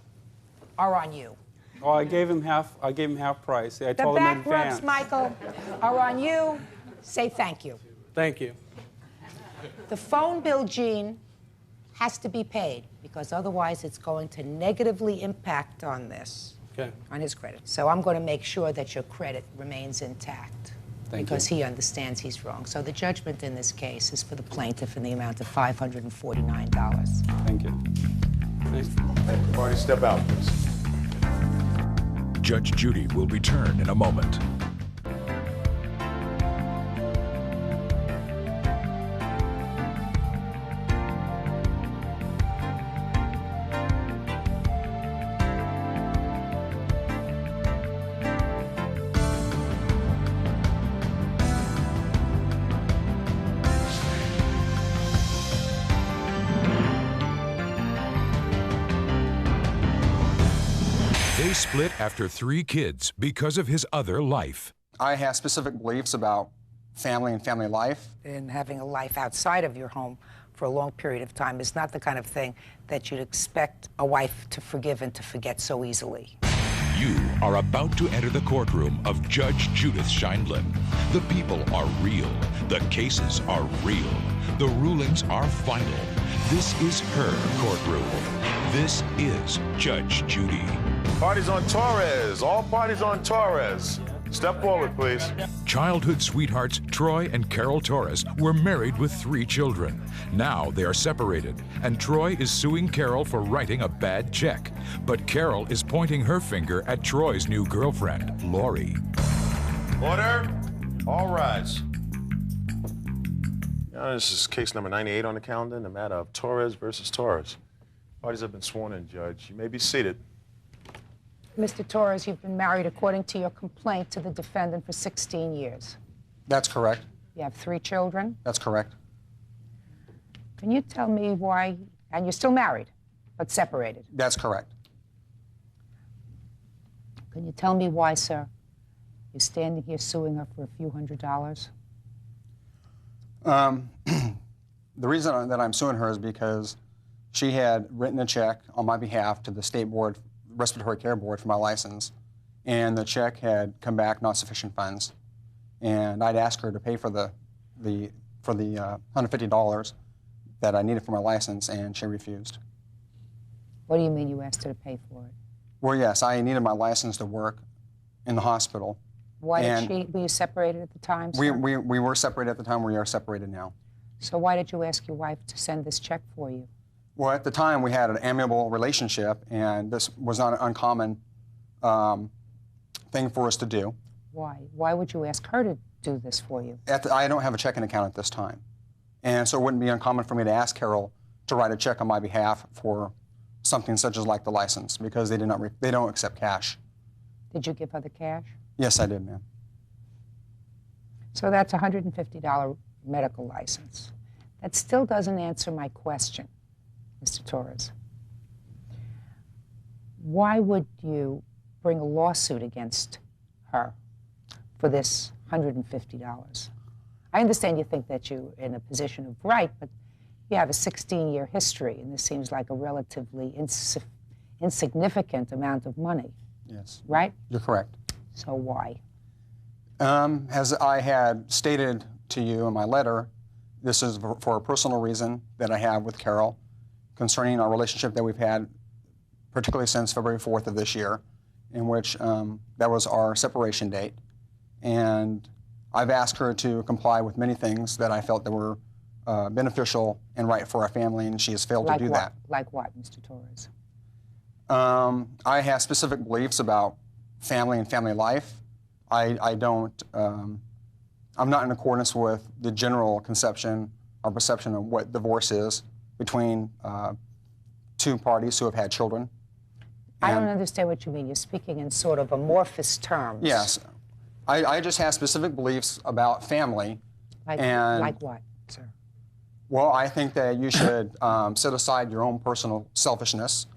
are on you. Oh, I gave him half price. I The told him in back rubs, advance. Michael, are on you. Say thank you. Thank you. The phone bill, Gene, has to be paid because otherwise it's going to negatively impact on this, Okay. on his credit. So I'm going to make sure that your credit remains intact Thank because you. he understands he's wrong. So the judgment in this case is for the plaintiff in the amount of $549. Thank you. Thanks. Party, step out, please. Judge Judy will return in a moment. They split after 3 kids because of his other life. I have specific beliefs about family and family life. And having a life outside of your home for a long period of time is not the kind of thing that you'd expect a wife to forgive and to forget so easily. You are about to enter the courtroom of Judge Judith Scheindlin. The people are real. The cases are real. The rulings are final. This is her courtroom. This is Judge Judy. Parties on Torres. All parties on Torres. Step forward, please. Childhood sweethearts Troy and Carol Torres were married with 3 children. Now they are separated, and Troy is suing Carol for writing a bad check. But Carol is pointing her finger at Troy's new girlfriend, Lori. Order. All rise. Now, this is case number 98 on the calendar in the matter of Torres versus Torres. Parties have been sworn in, Judge. You may be seated. Mr. Torres, you've been married according to your complaint to the defendant for 16 years. That's correct. You have 3 children. That's correct. Can you tell me why, and you're still married, but separated. That's correct. Can you tell me why, sir, you're standing here suing her for a few $100s? The reason that I'm suing her is because she had written a check on my behalf to the State Board, Respiratory Care Board for my license, and the check had come back not sufficient funds. And I'd asked her to pay for the $150 that I needed for my license, and she refused. What do you mean you asked her to pay for it? Well, yes, I needed my license to work in the hospital. Why And did she, were you separated at the time, we sir? were separated at the time. We are separated now. So why did you ask your wife to send this check for you? Well, at the time, we had an amiable relationship, and this was not an uncommon thing for us to do. Why? Why would you ask her to do this for you? I don't have a checking account at this time, and so it wouldn't be uncommon for me to ask Carol to write a check on my behalf for something such as like the license, because they don't accept cash. Did you give her the cash? Yes, I did, ma'am. So that's a $150 medical license. That still doesn't answer my question, Mr. Torres. Why would you bring a lawsuit against her for this $150? I understand you think that you're in a position of right, but you have a 16-year history, and this seems like a relatively insignificant amount of money. Yes. Right? You're correct. So why? As I had stated to you in my letter, this is for a personal reason that I have with Carol concerning our relationship that we've had, particularly since February 4th of this year, in which that was our separation date. And I've asked her to comply with many things that I felt that were beneficial and right for our family, and she has failed Like to do what? that. Like what, Mr. Torres? I have specific beliefs about family and family life. I don't, I'm not in accordance with the general conception or perception of what divorce is between two parties who have had children. I don't understand what you mean. You're speaking in sort of amorphous terms. Yes. I just have specific beliefs about family. Like what, sir? Well, I think that you should set aside your own personal selfishness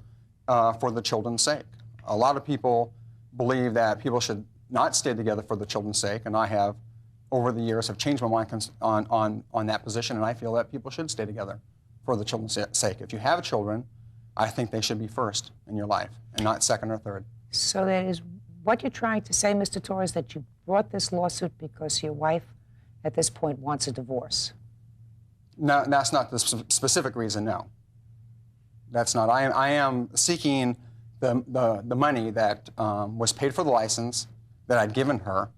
for the children's sake. A lot of people believe that people should not stay together for the children's sake, and I have, over the years, have changed my mind on that position, and I feel that people should stay together for the children's sake. If you have children, I think they should be first in your life, and not second or third. So that is what you're trying to say, Mr. Torres, that you brought this lawsuit because your wife, at this point, wants a divorce? No, that's not the specific reason, no. That's not. I am seeking the money that was paid for the license that I'd given her,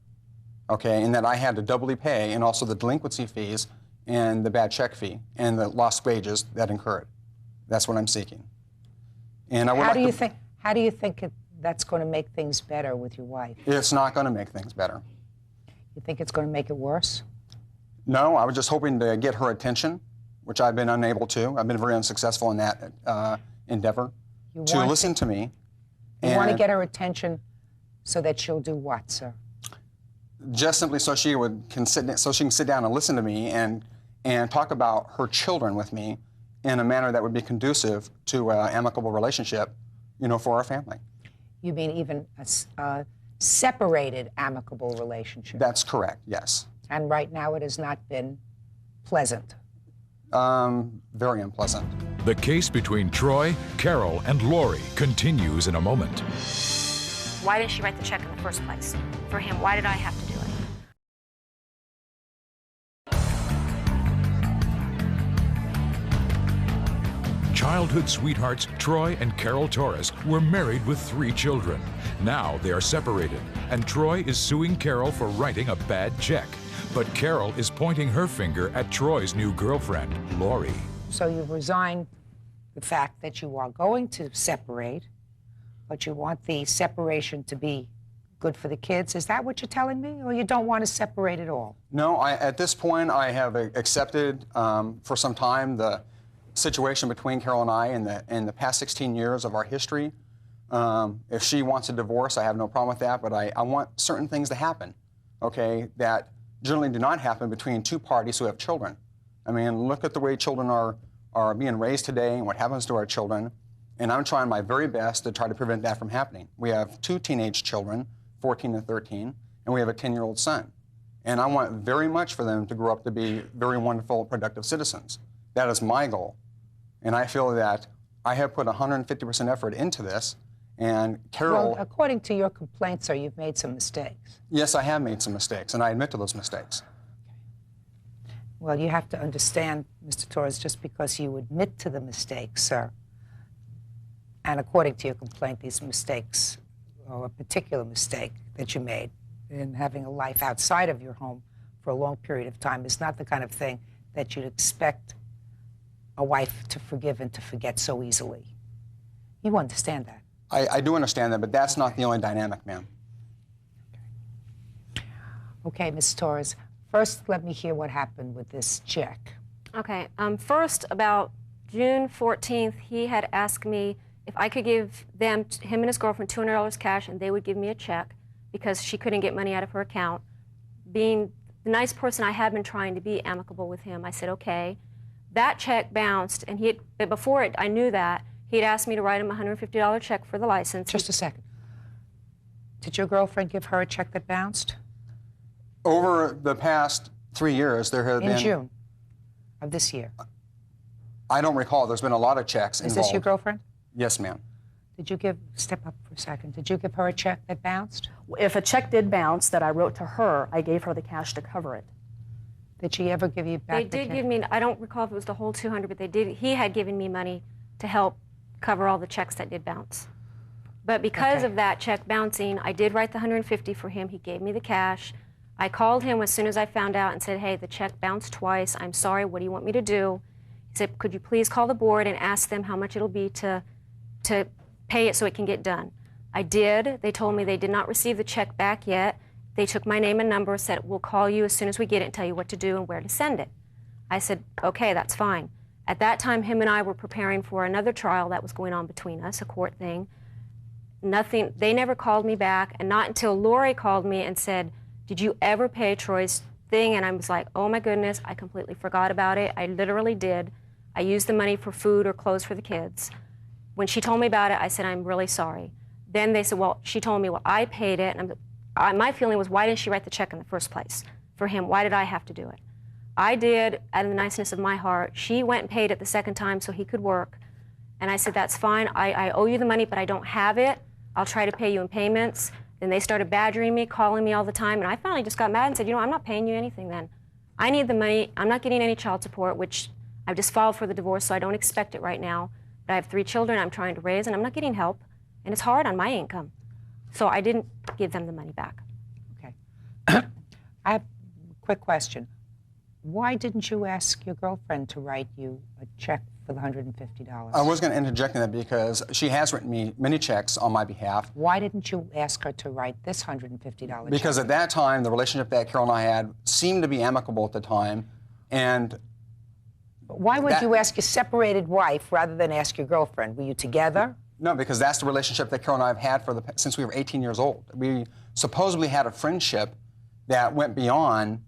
okay, and that I had to doubly pay, and also the delinquency fees and the bad check fee and the lost wages that incurred. That's what I'm seeking. And I would How do you think that's going to make things better with your wife? It's not going to make things better. You think it's going to make it worse? No, I was just hoping to get her attention, which I've been unable to. I've been very unsuccessful in that endeavor, to listen to me. You want to get her attention so that she'll do what, sir? Just simply so she can sit down and listen to me and talk about her children with me in a manner that would be conducive to an amicable relationship, you know, for our family. You mean even a separated amicable relationship? That's correct, yes. And right now it has not been pleasant. Very unpleasant. The case between Troy, Carol, and Lori continues in a moment. Why didn't she write the check in the first place? For him, why did I have to do it? Childhood sweethearts Troy and Carol Torres were married with 3 children. Now they are separated, and Troy is suing Carol for writing a bad check. But Carol is pointing her finger at Troy's new girlfriend, Lori. So you resign the fact that you are going to separate, but you want the separation to be good for the kids. Is that what you're telling me? Or you don't want to separate at all? No, at this point I have accepted for some time the situation between Carol and I in the past 16 years of our history. If she wants a divorce, I have no problem with that, but I want certain things to happen, okay, that generally do not happen between 2 parties who have children. I mean, look at the way children are being raised today and what happens to our children, and I'm trying my very best to try to prevent that from happening. We have 2 teenage children, 14 and 13, and we have a 10-year-old son. And I want very much for them to grow up to be very wonderful, productive citizens. That is my goal. And I feel that I have put 150% effort into this, and Carol... Well, according to your complaint, sir, you've made some mistakes. Yes, I have made some mistakes, and I admit to those mistakes. Well, you have to understand, Mr. Torres, just because you admit to the mistakes, sir, and according to your complaint, these mistakes, or a particular mistake that you made in having a life outside of your home for a long period of time, is not the kind of thing that you'd expect a wife to forgive and to forget so easily. You understand that? I do understand that, but that's not the only dynamic, ma'am. Okay, Ms. Torres, first let me hear what happened with this check. Okay, first about June 14th, he had asked me if I could give him and his girlfriend $200 cash and they would give me a check because she couldn't get money out of her account. Being the nice person I have been trying to be amicable with him, I said, okay. That check bounced, and but before I knew that, he had asked me to write him a $150 check for the license. Just a second. Did your girlfriend give her a check that bounced? Over the past 3 years, there have been... In June of this year? I don't recall. There's been a lot of checks involved. Is this your girlfriend? Yes, ma'am. Did you step up for a second, did you give her a check that bounced? If a check did bounce that I wrote to her, I gave her the cash to cover it. Did she ever give you back the cash? They did give me, I don't recall if it was the whole 200, but he had given me money to help cover all the checks that did bounce. But because of that check bouncing, I did write the $150 for him. He gave me the cash. I called him as soon as I found out and said, hey, the check bounced twice. I'm sorry. What do you want me to do? He said, could you please call the board and ask them how much it'll be to pay it so it can get done? I did. They told me they did not receive the check back yet. They took my name and number, said, we'll call you as soon as we get it and tell you what to do and where to send it. I said, okay, that's fine. At that time, him and I were preparing for another trial that was going on between us, a court thing. Nothing, they never called me back, and not until Lori called me and said, did you ever pay Troy's thing? And I was like, oh my goodness, I completely forgot about it. I literally did. I used the money for food or clothes for the kids. When she told me about it, I said, I'm really sorry. Then they said, well, she told me, well, I paid it. And my feeling was, why didn't she write the check in the first place for him? Why did I have to do it? I did, out of the niceness of my heart. She went and paid it the second time so he could work. And I said, that's fine. I owe you the money, but I don't have it. I'll try to pay you in payments. Then they started badgering me, calling me all the time. And I finally just got mad and said, you know, I'm not paying you anything then. I need the money. I'm not getting any child support, which I've just filed for the divorce, so I don't expect it right now. But I have 3 children I'm trying to raise, and I'm not getting help. And it's hard on my income. So I didn't give them the money back. Okay. I have a quick question. Why didn't you ask your girlfriend to write you a check for the $150? I was going to interject in that because she has written me many checks on my behalf. Why didn't you ask her to write this $150 Because check? at that time, the relationship that Carol and I had seemed to be amicable at the time, and why would you ask your separated wife rather than ask your girlfriend? Were you together? No, because that's the relationship that Carol and I have had since we were 18 years old. We supposedly had a friendship that went beyond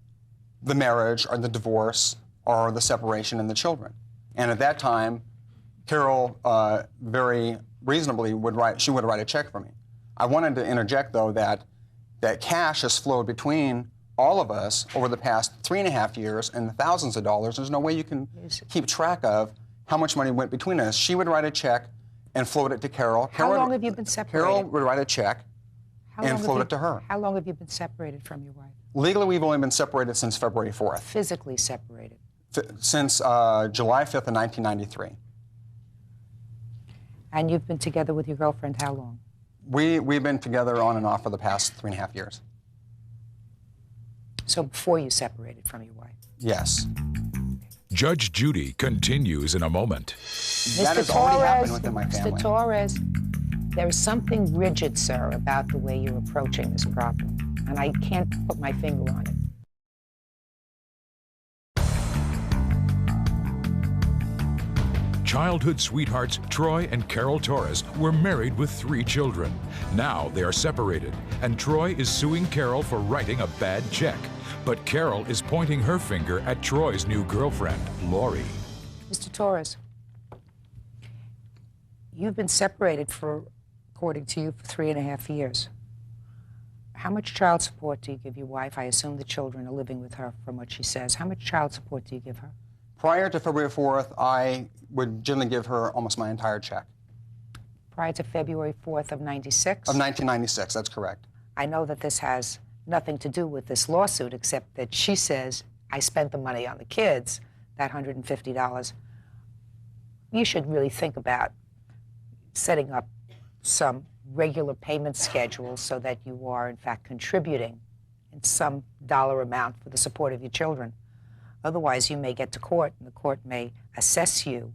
the marriage or the divorce or the separation and the children. And at that time, Carol very reasonably would write a check for me. I wanted to interject, though, that cash has flowed between all of us over the past 3.5 years in the thousands of dollars. There's no way you can keep track of how much money went between us. She would write a check and float it to Carol. How long have you been separated? Carol would write a check and float it to her. How long have you been separated from your wife? Legally, we've only been separated since February 4th. Physically separated? Since July 5th of 1993. And you've been together with your girlfriend how long? We've been together on and off for the past 3.5 years. So before you separated from your wife? Yes. Judge Judy continues in a moment. That has already happened within my family. Mr. Torres, there is something rigid, sir, about the way you're approaching this problem, and I can't put my finger on it. Childhood sweethearts Troy and Carol Torres were married with 3 children. Now they are separated, and Troy is suing Carol for writing a bad check. But Carol is pointing her finger at Troy's new girlfriend, Lori. Mr. Torres, you've been separated for, according to you, for 3.5 years. How much child support do you give your wife? I assume the children are living with her from what she says. How much child support do you give her? Prior to February 4th, I would generally give her almost my entire check. Prior to February 4th of 96? Of 1996, that's correct. I know that this has nothing to do with this lawsuit, except that she says, I spent the money on the kids, that $150. You should really think about setting up some regular payment schedule so that you are, in fact, contributing in some dollar amount for the support of your children. Otherwise, you may get to court, and the court may assess you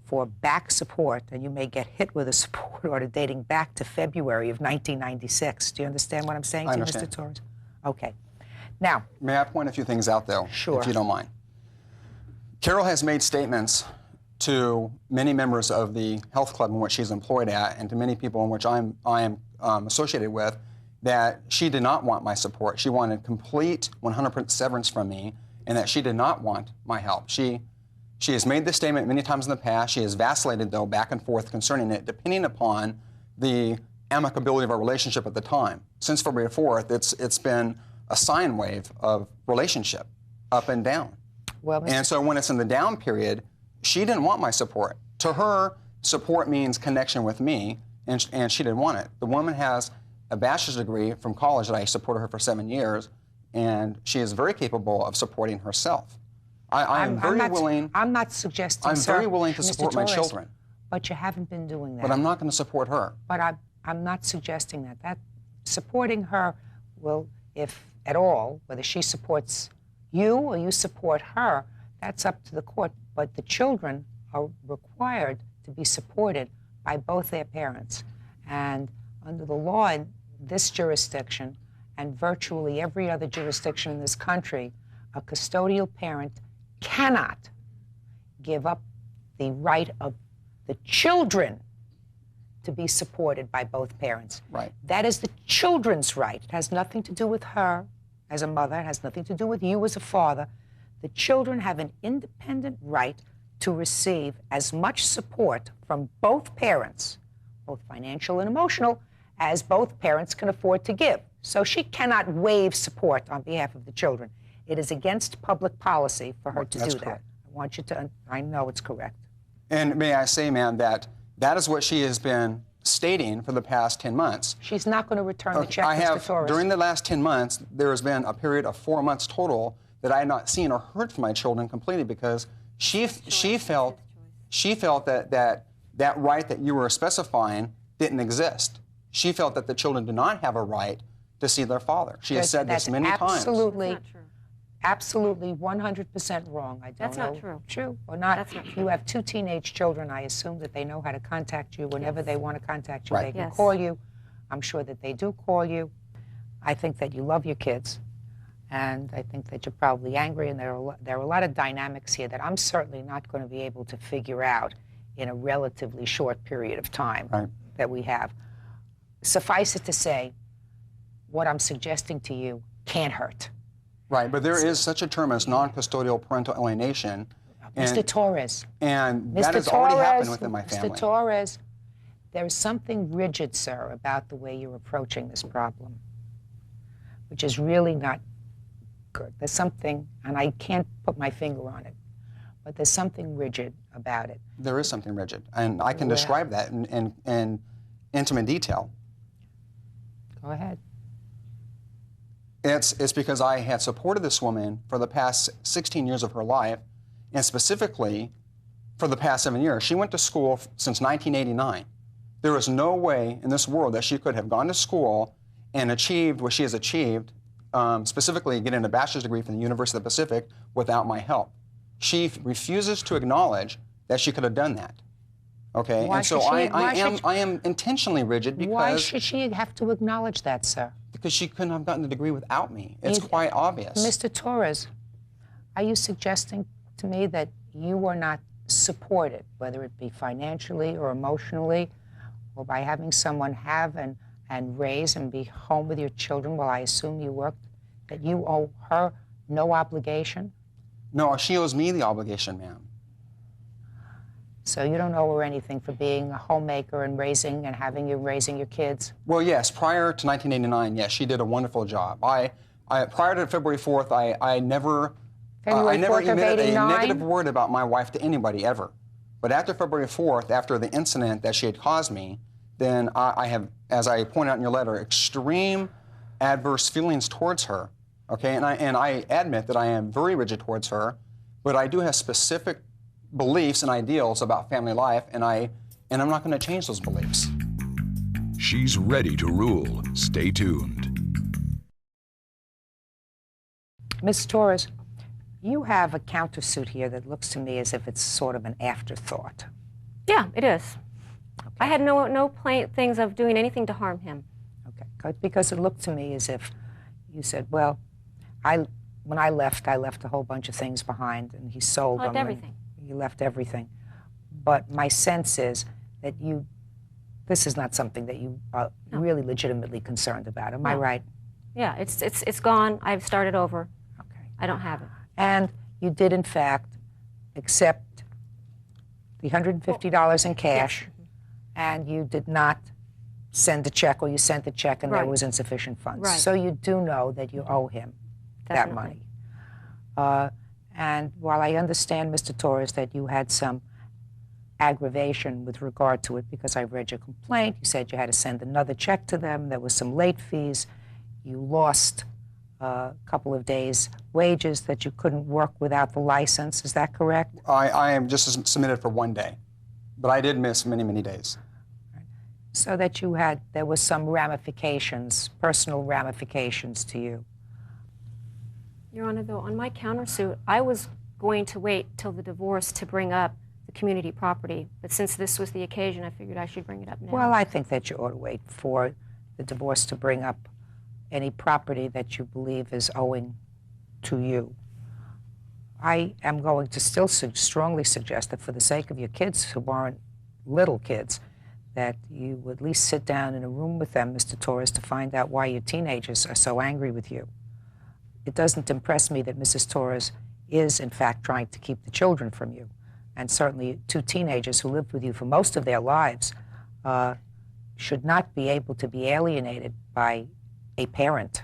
for back support, and you may get hit with a support order dating back to February of 1996. Do you understand what I'm saying to you, Mr. Torres? Okay. Now, may I point a few things out, though, sure, if you don't mind? Carol has made statements to many members of the health club in which she's employed at, and to many people in which I am associated with, that she did not want my support. She wanted complete 100% severance from me, and that she did not want my help. She has made this statement many times in the past. She has vacillated, though, back and forth concerning it, depending upon the amicability of our relationship at the time. Since February 4th, it's been a sine wave of relationship, up and down. Well, and so when it's in the down period, she didn't want my support. To her, support means connection with me, and she didn't want it. The woman has a bachelor's degree from college that I supported her for 7 years, and she is very capable of supporting herself. I'm very willing. I'm not suggesting, I'm sir, very willing to Mr. support my Torres, children. But you haven't been doing that. But I'm not going to support her. But I'm not suggesting that. That supporting her will, if at all, whether she supports you or you support her, that's up to the court. But the children are required to be supported by both their parents. And under the law in this jurisdiction and virtually every other jurisdiction in this country, a custodial parent cannot give up the right of the children to be supported by both parents. Right. That is the children's right. It has nothing to do with her as a mother. It has nothing to do with you as a father. The children have an independent right to receive as much support from both parents, both financial and emotional, as both parents can afford to give. So she cannot waive support on behalf of the children. It is against public policy for her to do that. I want you to, I know it's correct. And may I say, ma'am, that that is what she has been stating for the past 10 months. She's not going to return the check, I have, Mr. Torres. during the last 10 months, there has been a period of 4 months total that I have not seen or heard from my children completely because she felt that right that you were specifying didn't exist. She felt that the children did not have a right to see their father. She has said this many times. Absolutely, absolutely 100% wrong. I don't That's know. not true. True or not. That's not true. You have 2 teenage children. I assume that they know how to contact you whenever they want to contact you. Right. They can Yes. call you. I'm sure that they do call you. I think that you love your kids. And I think that you're probably angry, and there are a lot of dynamics here that I'm certainly not going to be able to figure out in a relatively short period of time that we have. Suffice it to say, what I'm suggesting to you can't hurt. Right, but there is such a term as non-custodial parental alienation. Mr. Torres. And that has already happened within my family. Mr. Torres, there is something rigid, sir, about the way you're approaching this problem, which is really not good. There's something, and I can't put my finger on it, but there's something rigid about it. There is something rigid, and I can describe that in intimate detail. Go ahead. It's because I had supported this woman for the past 16 years of her life, and specifically for the past 7 years. She went to school since 1989. There is no way in this world that she could have gone to school and achieved what she has achieved, specifically getting a bachelor's degree from the University of the Pacific, without my help. She refuses to acknowledge that she could have done that. Okay, Why and so should she- I am intentionally rigid because... Why should she have to acknowledge that, sir? Because she couldn't have gotten the degree without me. It's quite obvious. Mr. Torres, are you suggesting to me that you were not supported, whether it be financially or emotionally, or by having someone have and raise and be home with your children while I assume you worked, that you owe her no obligation? No, she owes me the obligation, ma'am. So you don't owe her anything for being a homemaker and raising and having you raising your kids? Well, yes, prior to 1989, yes, she did a wonderful job. Prior to February 4th, I never emitted a negative word about my wife to anybody ever. But after February 4th, after the incident that she had caused me, then I have, as I point out in your letter, extreme adverse feelings towards her. Okay, and I admit that I am very rigid towards her, but I do have specific beliefs and ideals about family life, and I'm not going to change those beliefs. She's ready to rule. Stay tuned. Ms. Torres, you have a countersuit here that looks to me as if it's sort of an afterthought. Yeah, it is. Okay. I had no things of doing anything to harm him. Okay, because it looked to me as if you said, well, when I left a whole bunch of things behind, and he sold them. Left everything. You left everything. But my sense is that this is not something that you are really legitimately concerned about. Am I right? Yeah, it's gone. I've started over. Okay. I don't have it. And you did, in fact, accept the $150 in cash, yes. And you did not send the check, or you sent the check and there was insufficient funds. So you do know that you owe him that money. And while I understand, Mr. Torres, that you had some aggravation with regard to it because I read your complaint, you said you had to send another check to them, there was some late fees, you lost a couple of days' wages, that you couldn't work without the license, is that correct? I am just submitted for 1 day, but I did miss many, many days. So that there was some ramifications, personal ramifications to you. Your Honor, though, on my countersuit, I was going to wait till the divorce to bring up the community property, but since this was the occasion, I figured I should bring it up now. Well, I think that you ought to wait for the divorce to bring up any property that you believe is owing to you. I am going to still strongly suggest that for the sake of your kids who aren't little kids, that you would at least sit down in a room with them, Mr. Torres, to find out why your teenagers are so angry with you. It doesn't impress me that Mrs. Torres is, in fact, trying to keep the children from you. And certainly 2 teenagers who lived with you for most of their lives should not be able to be alienated by a parent,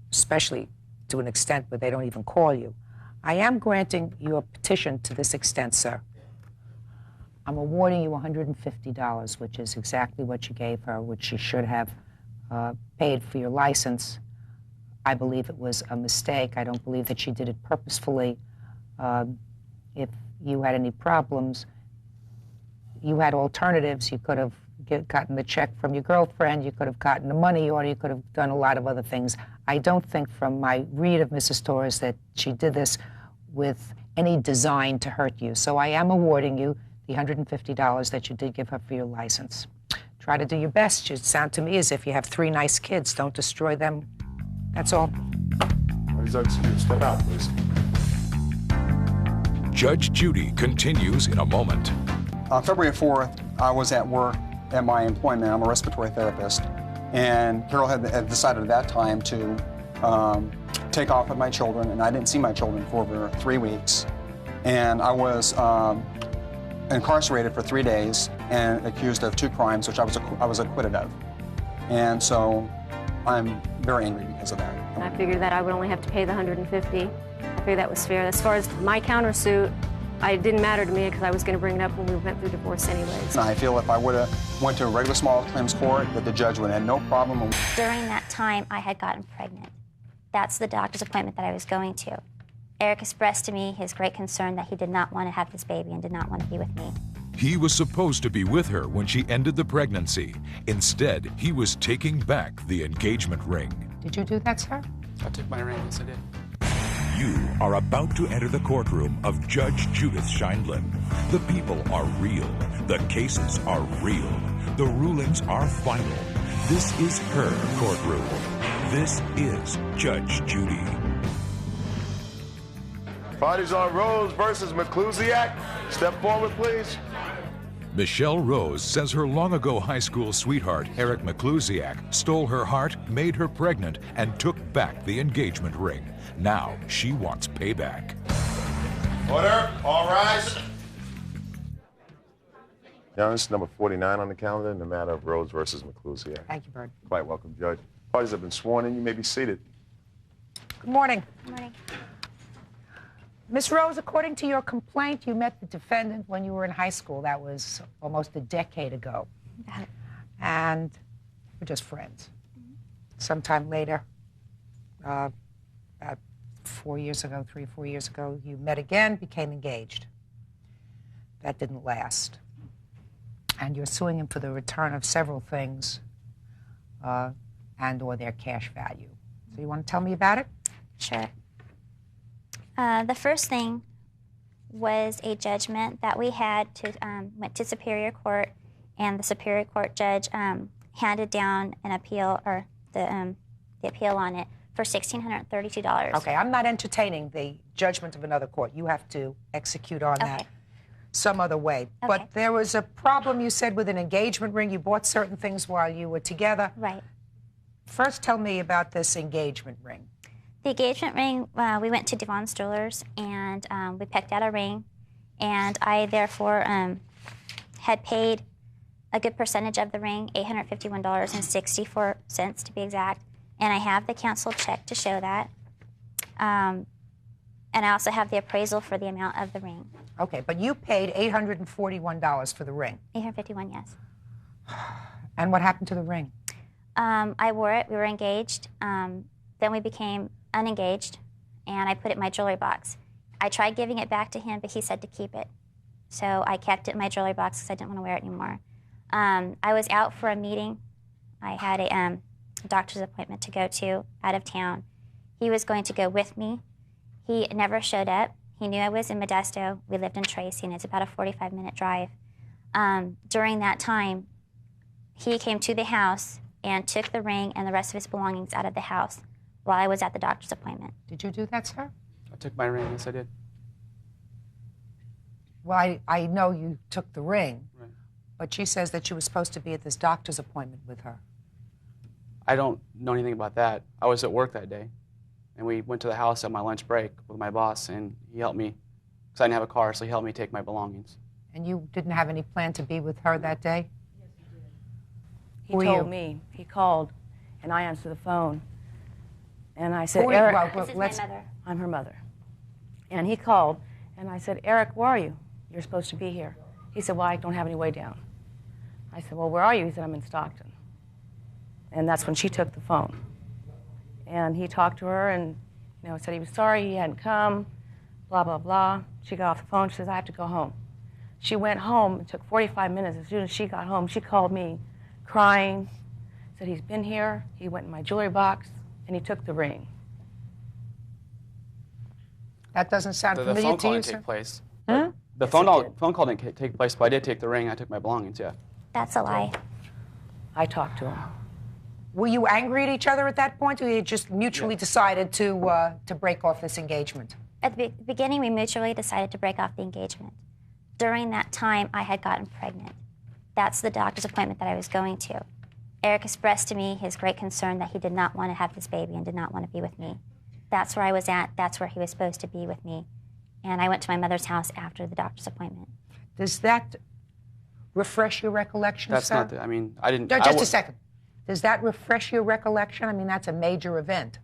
especially to an extent where they don't even call you. I am granting your petition to this extent, sir. I'm awarding you $150, which is exactly what you gave her, which she should have paid for your license. I believe it was a mistake. I don't believe that she did it purposefully. If you had any problems, you had alternatives. You could have gotten the check from your girlfriend, you could have gotten the money, or you could have done a lot of other things. I don't think from my read of Mrs. Torres that she did this with any design to hurt you. So I am awarding you the $150 that you did give her for your license. Try to do your best. You sound to me as if you have 3 nice kids. Don't destroy them. That's all. Step out, please. Judge Judy continues in a moment. On February 4th, I was at work at my employment. I'm a respiratory therapist. And Carol had decided at that time to take off with my children, and I didn't see my children for over 3 weeks. And I was incarcerated for 3 days and accused of 2 crimes, which I was acquitted of. And so I'm very angry because of that. I figured that I would only have to pay the $150. I figured that was fair. As far as my countersuit, it didn't matter to me because I was going to bring it up when we went through divorce anyways. I feel if I would have went to a regular small claims court, that the judge would have had no problem. During that time, I had gotten pregnant. That's the doctor's appointment that I was going to. Eric expressed to me his great concern that he did not want to have this baby and did not want to be with me. He was supposed to be with her when she ended the pregnancy. Instead, he was taking back the engagement ring. Did you do that, sir? I took my ring, yes I did. You are about to enter the courtroom of Judge Judith Scheindlin. The people are real. The cases are real. The rulings are final. This is her courtroom. This is Judge Judy. Parties on Rose versus McClusiak. Step forward, please. Michelle Rose says her long-ago high school sweetheart, Eric McClusiak, stole her heart, made her pregnant, and took back the engagement ring. Now she wants payback. Order. All rise. Now, this is number 49 on the calendar in the matter of Rose versus McClusiak. Thank you, Bird. Quite welcome, Judge. Parties have been sworn in. You may be seated. Good morning. Good morning. Ms. Rose, according to your complaint, you met the defendant when you were in high school. That was almost a decade ago. And we're just friends. Sometime later, about 4 years ago, 3 or 4 years ago, you met again, became engaged. That didn't last. And you're suing him for the return of several things and or their cash value. So you want to tell me about it? Sure. The first thing was a judgment that we had went to Superior Court, and the Superior Court judge handed down an appeal, or the appeal on it, for $1,632. Okay, I'm not entertaining the judgment of another court. You have to execute on that some other way. Okay. But there was a problem, you said, with an engagement ring. You bought certain things while you were together. Right. First, tell me about this engagement ring. The engagement ring, we went to Devon's Jewelers, and we picked out a ring, and I therefore had paid a good percentage of the ring, $851.64 to be exact, and I have the canceled check to show that. And I also have the appraisal for the amount of the ring. Okay, but you paid $841 for the ring. $851, yes. And what happened to the ring? I wore it. We were engaged. Then we became unengaged, and I put it in my jewelry box. I tried giving it back to him, but he said to keep it. So I kept it in my jewelry box because I didn't want to wear it anymore. I was out for a meeting. I had a doctor's appointment to go to out of town, He was going to go with me. He never showed up. He knew I was in Modesto. We lived in Tracy, and it's about a 45-minute drive. During that time, he came to the house and took the ring and the rest of his belongings out of the house while I was at the doctor's appointment. Did you do that, sir? I took my ring, yes, I did. Well, I know you took the ring, Right. but she says that you were supposed to be at this doctor's appointment with her. I don't know anything about that. I was at work that day, and we went to the house at my lunch break with my boss, and he helped me, because I didn't have a car, so he helped me take my belongings. And you didn't have any plan to be with her that day? He Who are told you? me. He called, and I answered the phone. And I said, Who are you? Eric, Well, This is my mother. I'm her mother. And he called, and I said, Eric, where are you? You're supposed to be here. He said, well, I don't have any way down. I said, well, where are you? He said, I'm in Stockton. And that's when she took the phone. And he talked to her and, said he was sorry he hadn't come, blah, blah, blah. She got off the phone. She says, I have to go home. She went home. It took 45 minutes. As soon as she got home, she called me crying, said he's been here. He went in my jewelry box, and he took the ring. That doesn't sound The familiar phone to call you, didn't sir? take place. Huh? The phone call didn't take place, but I did take the ring. I took my belongings, yeah. That's a lie. I talked to him. Were you angry at each other at that point, or you just mutually decided to break off this engagement? At the beginning, we mutually decided to break off the engagement. During that time, I had gotten pregnant. That's the doctor's appointment that I was going to. Eric expressed to me his great concern that he did not want to have this baby and did not want to be with me. That's where I was at. That's where he was supposed to be with me. And I went to my mother's house after the doctor's appointment. Does that refresh your recollection, That's sir? not the, I mean, I didn't. No, I just wa- a second. Does that refresh your recollection? I mean, that's a major event.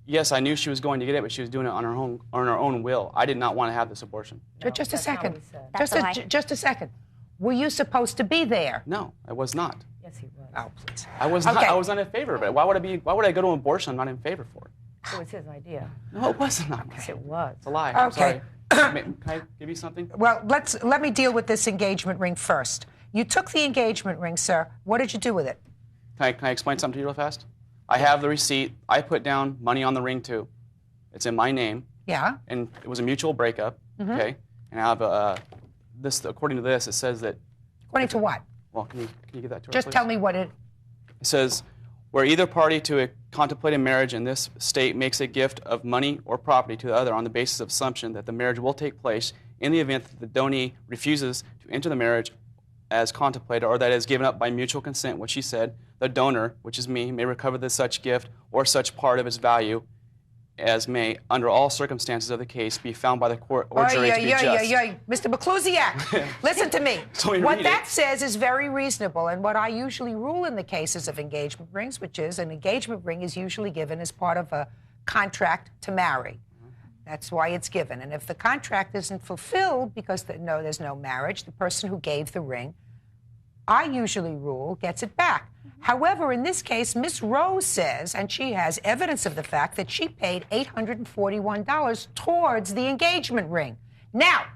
Yes, I knew she was going to get it, but she was doing it on her own will. I did not want to have this abortion. Just a second. That's a lie. Just a second. Were you supposed to be there? No, I was not. Yes, he was. Oh, please. I was not. Okay. I was not in favor of it. Why would I go to an abortion I'm not in favor for? It was his idea. No, it wasn't. Yes, it was. It's a lie. I'm Okay. sorry. Can I give you something? Well, let me deal with this engagement ring first. You took the engagement ring, sir. What did you do with it? Can I explain something to you real fast? I have the receipt. I put down money on the ring too. It's in my name. Yeah. And it was a mutual breakup. Mhm. Okay. And I have this. According to this, it says that. According to what? Well, can you give that to her? Just please? tell me what it. It says, where either party to a contemplated marriage in this state makes a gift of money or property to the other on the basis of assumption that the marriage will take place in the event that the donee refuses to enter the marriage as contemplated or that is given up by mutual consent, which she said, the donor, which is me, may recover the such gift or such part of its value as may, under all circumstances of the case, be found by the court or jury to be just. Mr. Baklusiak, listen to me. So we What read that it. says is very reasonable, and what I usually rule in the cases of engagement rings, which is an engagement ring is usually given as part of a contract to marry. That's why it's given. And if the contract isn't fulfilled because there's no marriage, the person who gave the ring, I usually rule, gets it back. However, in this case, Miss Rose says, and she has evidence of the fact that she paid $841 towards the engagement ring. Now,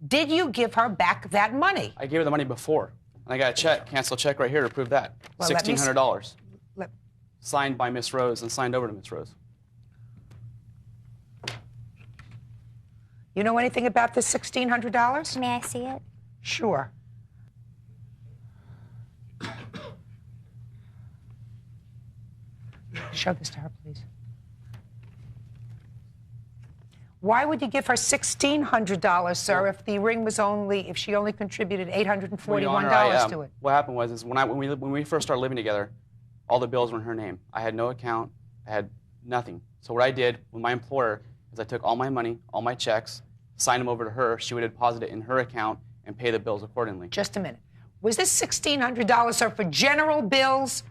did you give her back that money? I gave her the money before. And I got a check, canceled check right here to prove that. Well, let me s- $1,600. let- Signed by Miss Rose and signed over to Miss Rose. You know anything about this $1,600? May I see it? Sure. Show this to her, please. Why would you give her $1,600, sir, if the ring was if she only contributed $841 Your Honor, to it? What happened was when we first started living together, all the bills were in her name. I had no account. I had nothing. So what I did with my employer is I took all my money, all my checks, signed them over to her. She would deposit it in her account and pay the bills accordingly. Just a minute. Was this $1,600, sir, for general bills?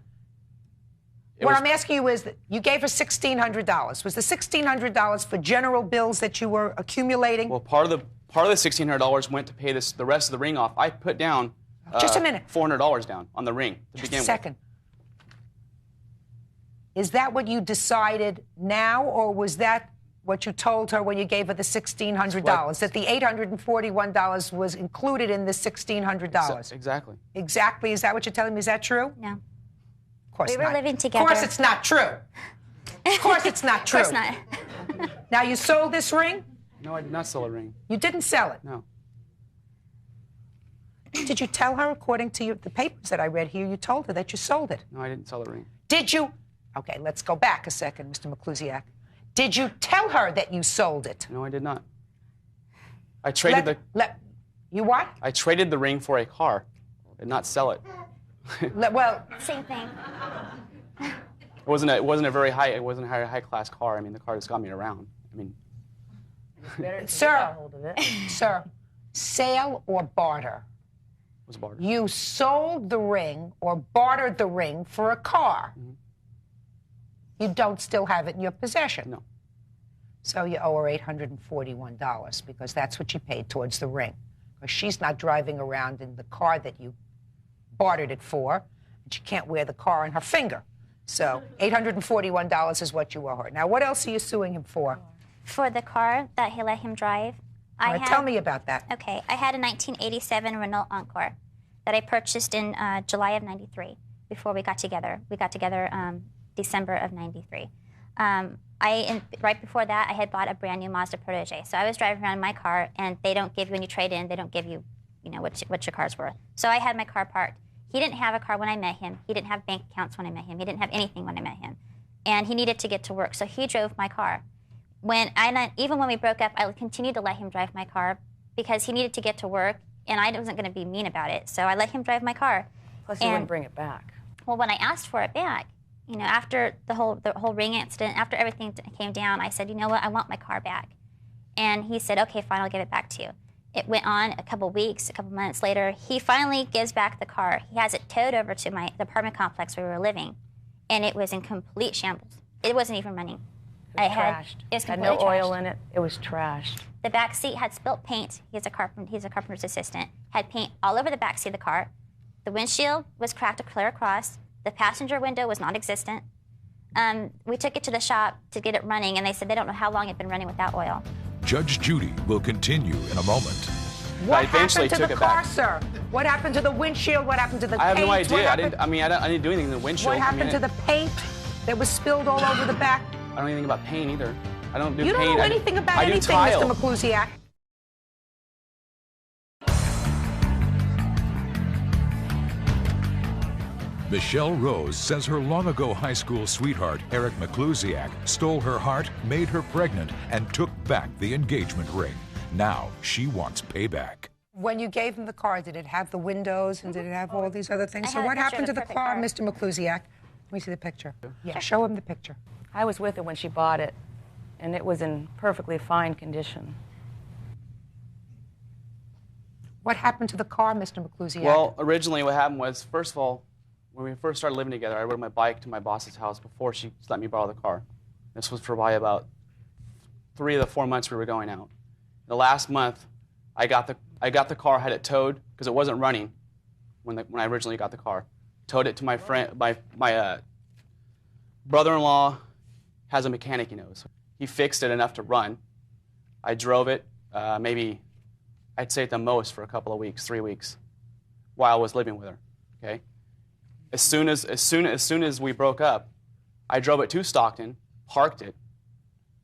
What I'm asking you is that you gave her $1,600. Was the $1,600 for general bills that you were accumulating? Well, part of the $1,600 went to pay the rest of the ring off. I put down Just a minute. $400 down on the ring to begin Just a second. Is that what you decided now, or was that what you told her when you gave her the $1,600? That the $841 was included in the $1,600? Exactly. Exactly. Is that what you're telling me? Is that true? No. Of course We were not. living together. Of course it's not true. Of course it's not true. Of course not. Now, you sold this ring? No, I did not sell a ring. You didn't sell it? No. Did you tell her, according to the papers that I read here, you told her that you sold it? No, I didn't sell a ring. Did you? Okay, let's go back a second, Mr. McClusiak. Did you tell her that you sold it? No, I did not. I traded you what? I traded the ring for a car. I did not sell it. Well, same thing. It wasn't a very high class car. I mean, the car just got me around. I mean, sir, sir, sale or barter? It was barter. You sold the ring or bartered the ring for a car. Mm-hmm. You don't still have it in your possession. No. So you owe her $841 because that's what you paid towards the ring. Because she's not driving around in the car that you bartered it for, and she can't wear the car on her finger. So $841 is what you owe her. Now, what else are you suing him for? For the car that he let him drive. Tell me about that. Okay, I had a 1987 Renault Encore that I purchased in July of '93 before we got together. We got together December of '93. Right before that, I had bought a brand new Mazda Protege. So I was driving around in my car, and they don't give you, when you trade in, they don't give you, what your car's worth. So I had my car parked. He didn't have a car when I met him. He didn't have bank accounts when I met him. He didn't have anything when I met him. And he needed to get to work, so he drove my car. Even when we broke up, I continued to let him drive my car because he needed to get to work, and I wasn't going to be mean about it. So I let him drive my car. Plus, he wouldn't bring it back. Well, when I asked for it back, after the whole ring incident, after everything came down, I said, you know what, I want my car back. And he said, okay, fine, I'll give it back to you. It went on a couple weeks, a couple months later. He finally gives back the car. He has it towed over to the apartment complex where we were living, and it was in complete shambles. It wasn't even running. Trashed. It was had completely no oil trashed. in it. It was trashed. The back seat had spilt paint. He's a carpenter's assistant. Had paint all over the back seat of the car. The windshield was cracked clear across. The passenger window was non-existent. We took it to the shop to get it running, and they said they don't know how long it had been running without oil. Judge Judy will continue in a moment. What happened to the car, sir? What happened to the windshield? What happened to the paint? I have no idea. I didn't do anything to the windshield. What happened to the paint that was spilled all over the back? I don't know anything about paint either. I don't do paint. You don't know anything about I do anything, tile. Mr. McClusiak. Michelle Rose says her long-ago high school sweetheart, Eric McClusiak, stole her heart, made her pregnant, and took back the engagement ring. Now she wants payback. When you gave him the car, did it have the windows and did it have all these other things? I So had a what picture happened to of the the perfect car, car. Mr. McClusiak? Let me see the picture. Yeah, show him the picture. I was with her when she bought it, and it was in perfectly fine condition. What happened to the car, Mr. McClusiak? Well, originally what happened was, first of all, when we first started living together, I rode my bike to my boss's house before she let me borrow the car. This was for probably about 3 of the 4 months we were going out. The last month, I got the car, had it towed because it wasn't running when I originally got the car. Towed it to my friend, my brother-in-law has a mechanic he knows. He fixed it enough to run. I drove it maybe, I'd say at the most for a couple of weeks, 3 weeks, while I was living with her. Okay. As soon as we broke up, I drove it to Stockton, parked it,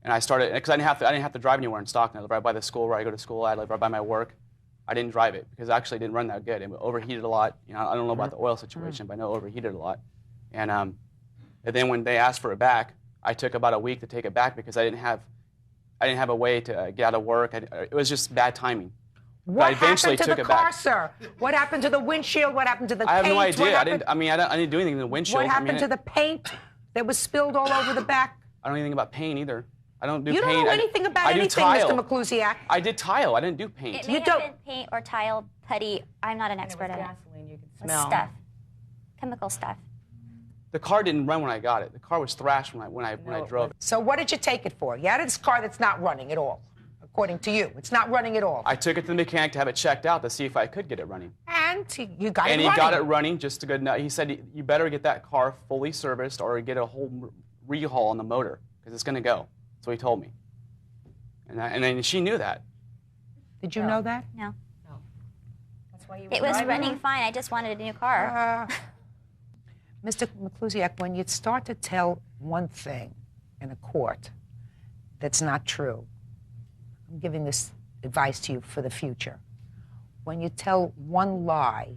and I started because I didn't have to drive anywhere in Stockton. I lived right by the school where I go to school. I lived right by my work. I didn't drive it because actually it didn't run that good. It overheated a lot. I don't know about the oil situation, but I know it overheated a lot. And then when they asked for it back, I took about a week to take it back because I didn't have a way to get out of work. It was just bad timing. What I eventually happened to took the it car, back. sir? What happened to the windshield? What happened to the paint? I have no What idea. I happened- didn't do anything to the windshield. What happened to the paint that was spilled all over the back? I don't know anything about paint either. I don't do You paint. don't know anything about I do anything, tile. Mr. McClusiak. I did tile. I didn't do paint. It may have been paint or tile, putty. I'm not an expert at it. Gasoline you could It was smell. stuff, chemical stuff. The car didn't run when I got it. The car was thrashed when I drove it. So what did you take it for? You had this car that's not running at all, according to you. It's not running at all. I took it to the mechanic to have it checked out to see if I could get it running. And you got it And running. he got it running just a good enough. He said, you better get that car fully serviced or get a whole rehaul on the motor because it's going to go. That's what he told me. And then she knew that. Did you know that? No. That's why you It was running fine. I just wanted a new car. Mr. McClusiak, when you start to tell one thing in a court that's not true, I'm giving this advice to you for the future. When you tell one lie,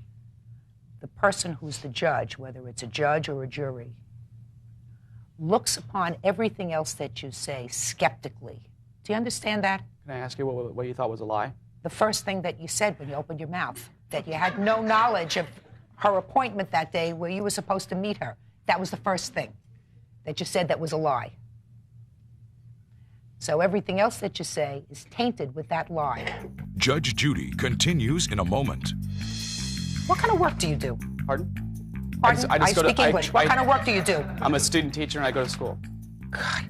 the person who's the judge, whether it's a judge or a jury, looks upon everything else that you say skeptically. Do you understand that? Can I ask you what you thought was a lie? The first thing that you said when you opened your mouth, that you had no knowledge of her appointment that day where you were supposed to meet her. That was the first thing that you said that was a lie. So everything else that you say is tainted with that lie. Judge Judy continues in a moment. What kind of work do you do? Pardon? Pardon? I speak English. What kind of work do you do? I'm a student teacher and I go to school. God,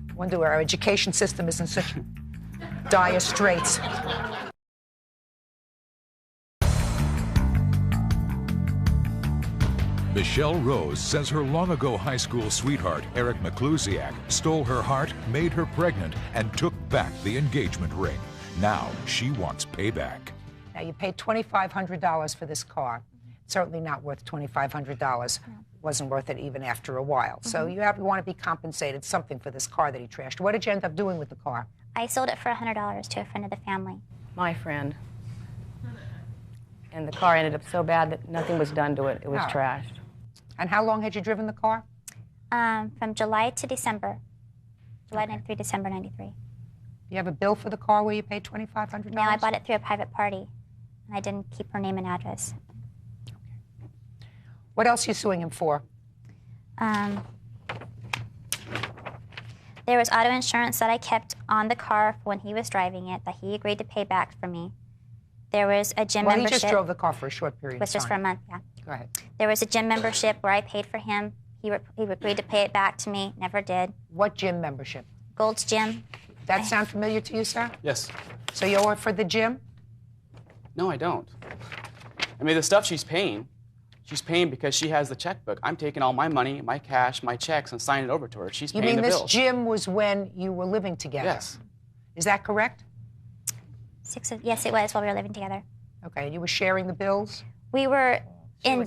I wonder where our education system is in such dire straits. Michelle Rose says her long-ago high school sweetheart, Eric McClusiak, stole her heart, made her pregnant, and took back the engagement ring. Now she wants payback. Now, you paid $2,500 for this car. Certainly not worth $2,500. Wasn't worth it even after a while. So you want to be compensated something for this car that he trashed. What did you end up doing with the car? I sold it for $100 to a friend of the family. My friend. And the car ended up so bad that nothing was done to it. It was Oh. trashed. And how long had you driven the car? From July to December. July 93, December 93. You have a bill for the car where you paid $2,500? No, I bought it through a private party, and I didn't keep her name and address. What else are you suing him for? There was auto insurance that I kept on the car when he was driving it that he agreed to pay back for me. There was a gym membership. Well, he just drove the car for a short period of time. Was just for a month, yeah. Go ahead. There was a gym membership where I paid for him. He agreed to pay it back to me, never did. What gym membership? Gold's Gym. That sound familiar to you, sir? Yes. So you owe it for the gym? No, I don't. I mean, the stuff she's paying because she has the checkbook. I'm taking all my money, my cash, my checks, and signing it over to her. She's paying the bills. You mean this gym was when you were living together? Yes. Is that correct? Yes, it was while we were living together. Okay, and you were sharing the bills? We were in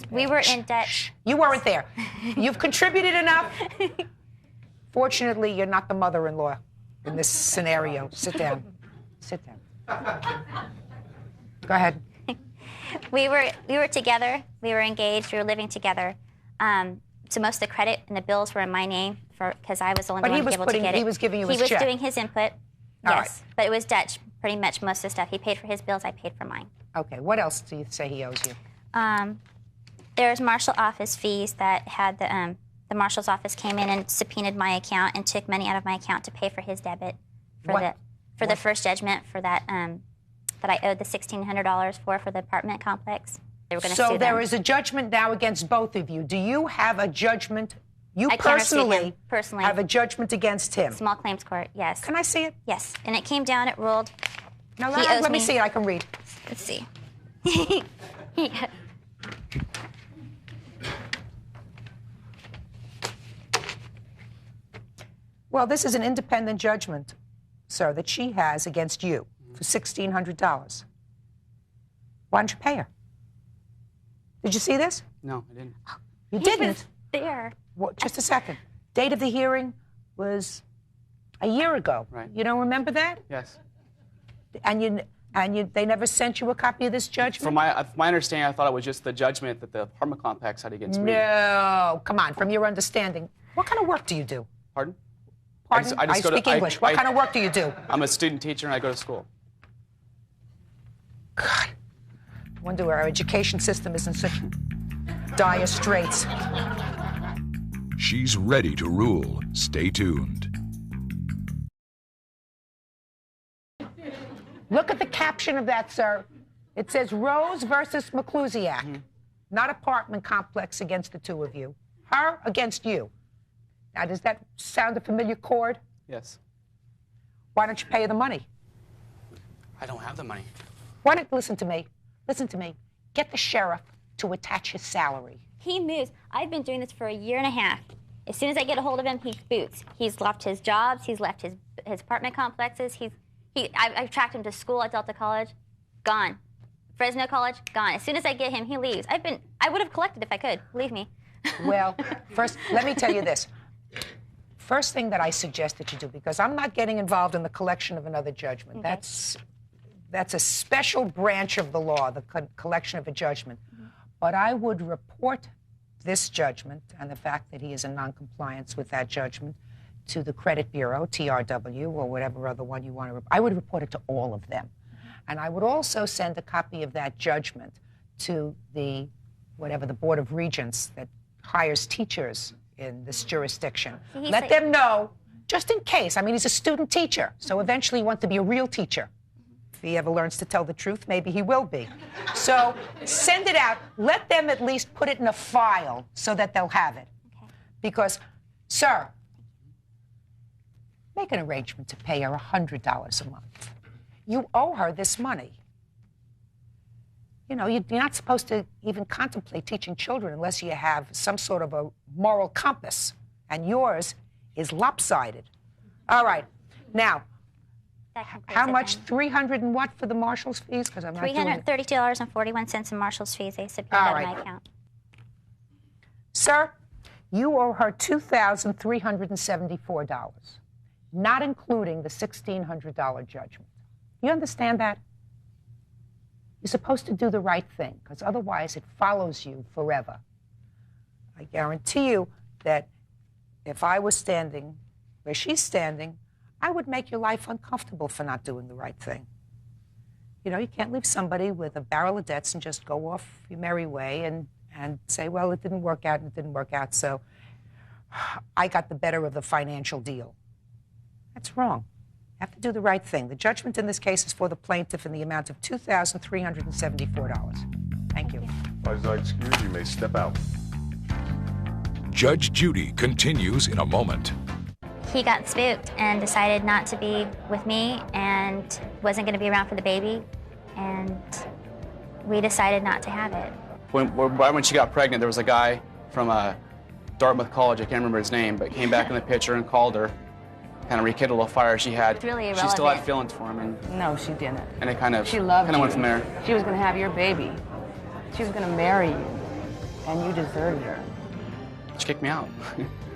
debt. Shh. You weren't there. You've contributed enough. Fortunately, you're not the mother-in-law in this scenario. Sit down. Sit down. Go ahead. We were together. We were engaged. We were living together. So most of the credit and the bills were in my name because I was the only one able to get it. He was giving you his check. He was doing his input. All Yes, right. but it was Dutch. Pretty much most of the stuff. He paid for his bills. I paid for mine. Okay. What else do you say he owes you? There's marshal office fees that had the marshal's office came in and subpoenaed my account and took money out of my account to pay for his debit for the first judgment for that that I owed the $1,600 for the apartment complex. They were going to sue them. So there is a judgment now against both of you. Do you have a judgment? You I countersued him, personally have a judgment against him? Small claims court, yes. Can I see it? Yes, and it came down, it ruled. Now let me see it, I can read. Let's see. Well, this is an independent judgment, sir, that she has against you for $1,600. Why don't you pay her? Did you see this? No, I didn't. You didn't? There. Well, just a second. Date of the hearing was a year ago. Right. You don't remember that? Yes. And they never sent you a copy of this judgment? From my understanding, I thought it was just the judgment that the apartment complex had against me. No, come on. From your understanding, what kind of work do you do? Pardon? Pardon? I speak English. What kind of work do you do? I'm a student teacher and I go to school. God, I wonder where our education system is in such dire straits. She's ready to rule. Stay tuned. Look at the caption of that, sir. It says Rose versus McClusiak. Not apartment complex against the two of you. Her against you. Now, does that sound a familiar chord? Yes. Why don't you pay the money? I don't have the money. Why don't, listen to me. Listen to me. Get the sheriff to attach his salary. He moves. I've been doing this for a year and a half. As soon as I get a hold of him, he boots. He's left his jobs. He's left his apartment complexes. I've tracked him to school at Delta College. Gone. Fresno College. Gone. As soon as I get him, he leaves. I would have collected if I could. Believe me. Well, first, let me tell you this. first thing that I suggest that you do, because I'm not getting involved in the collection of another judgment. Okay. That's a special branch of the law, the collection of a judgment. But I would report this judgment and the fact that he is in noncompliance with that judgment to the credit bureau, TRW, or whatever other one you want to. I would report it to all of them. And I would also send a copy of that judgment to the, whatever, the Board of Regents that hires teachers in this jurisdiction. Let them know, just in case. I mean, he's a student teacher, so eventually he wants to be a real teacher. If he ever learns to tell the truth, maybe he will be. So send it out. Let them at least put it in a file so that they'll have it. Okay. Because, sir, make an arrangement to pay her $100 a month. You owe her this money. You know, you're not supposed to even contemplate teaching children unless you have some sort of a moral compass, and yours is lopsided. All right. Now, how much? 300 and what for the marshal's fees? Because I'm not doing it. $332.41 in marshal's fees. They subpoenaed out of my account. Sir, you owe her $2,374, not including the $1,600 judgment. You understand that? You're supposed to do the right thing, because otherwise it follows you forever. I guarantee you that if I was standing where she's standing, I would make your life uncomfortable for not doing the right thing. You know, you can't leave somebody with a barrel of debts and just go off your merry way and say, well, it didn't work out and it didn't work out, so I got the better of the financial deal. That's wrong. You have to do the right thing. The judgment in this case is for the plaintiff in the amount of $2,374. Thank you. If I excuse you, may step out. Judge Judy continues in a moment. He got spooked and decided not to be with me and wasn't going to be around for the baby, and we decided not to have it. Right when she got pregnant, there was a guy from Dartmouth College, I can't remember his name, but came back in the picture and called her, kind of rekindled a fire she had. It's really She still had irrelevant. feelings for him, and No, she didn't. and it kind of She loved you. went from there. She was going to have your baby. She was going to marry you, and you deserted her. She kicked me out.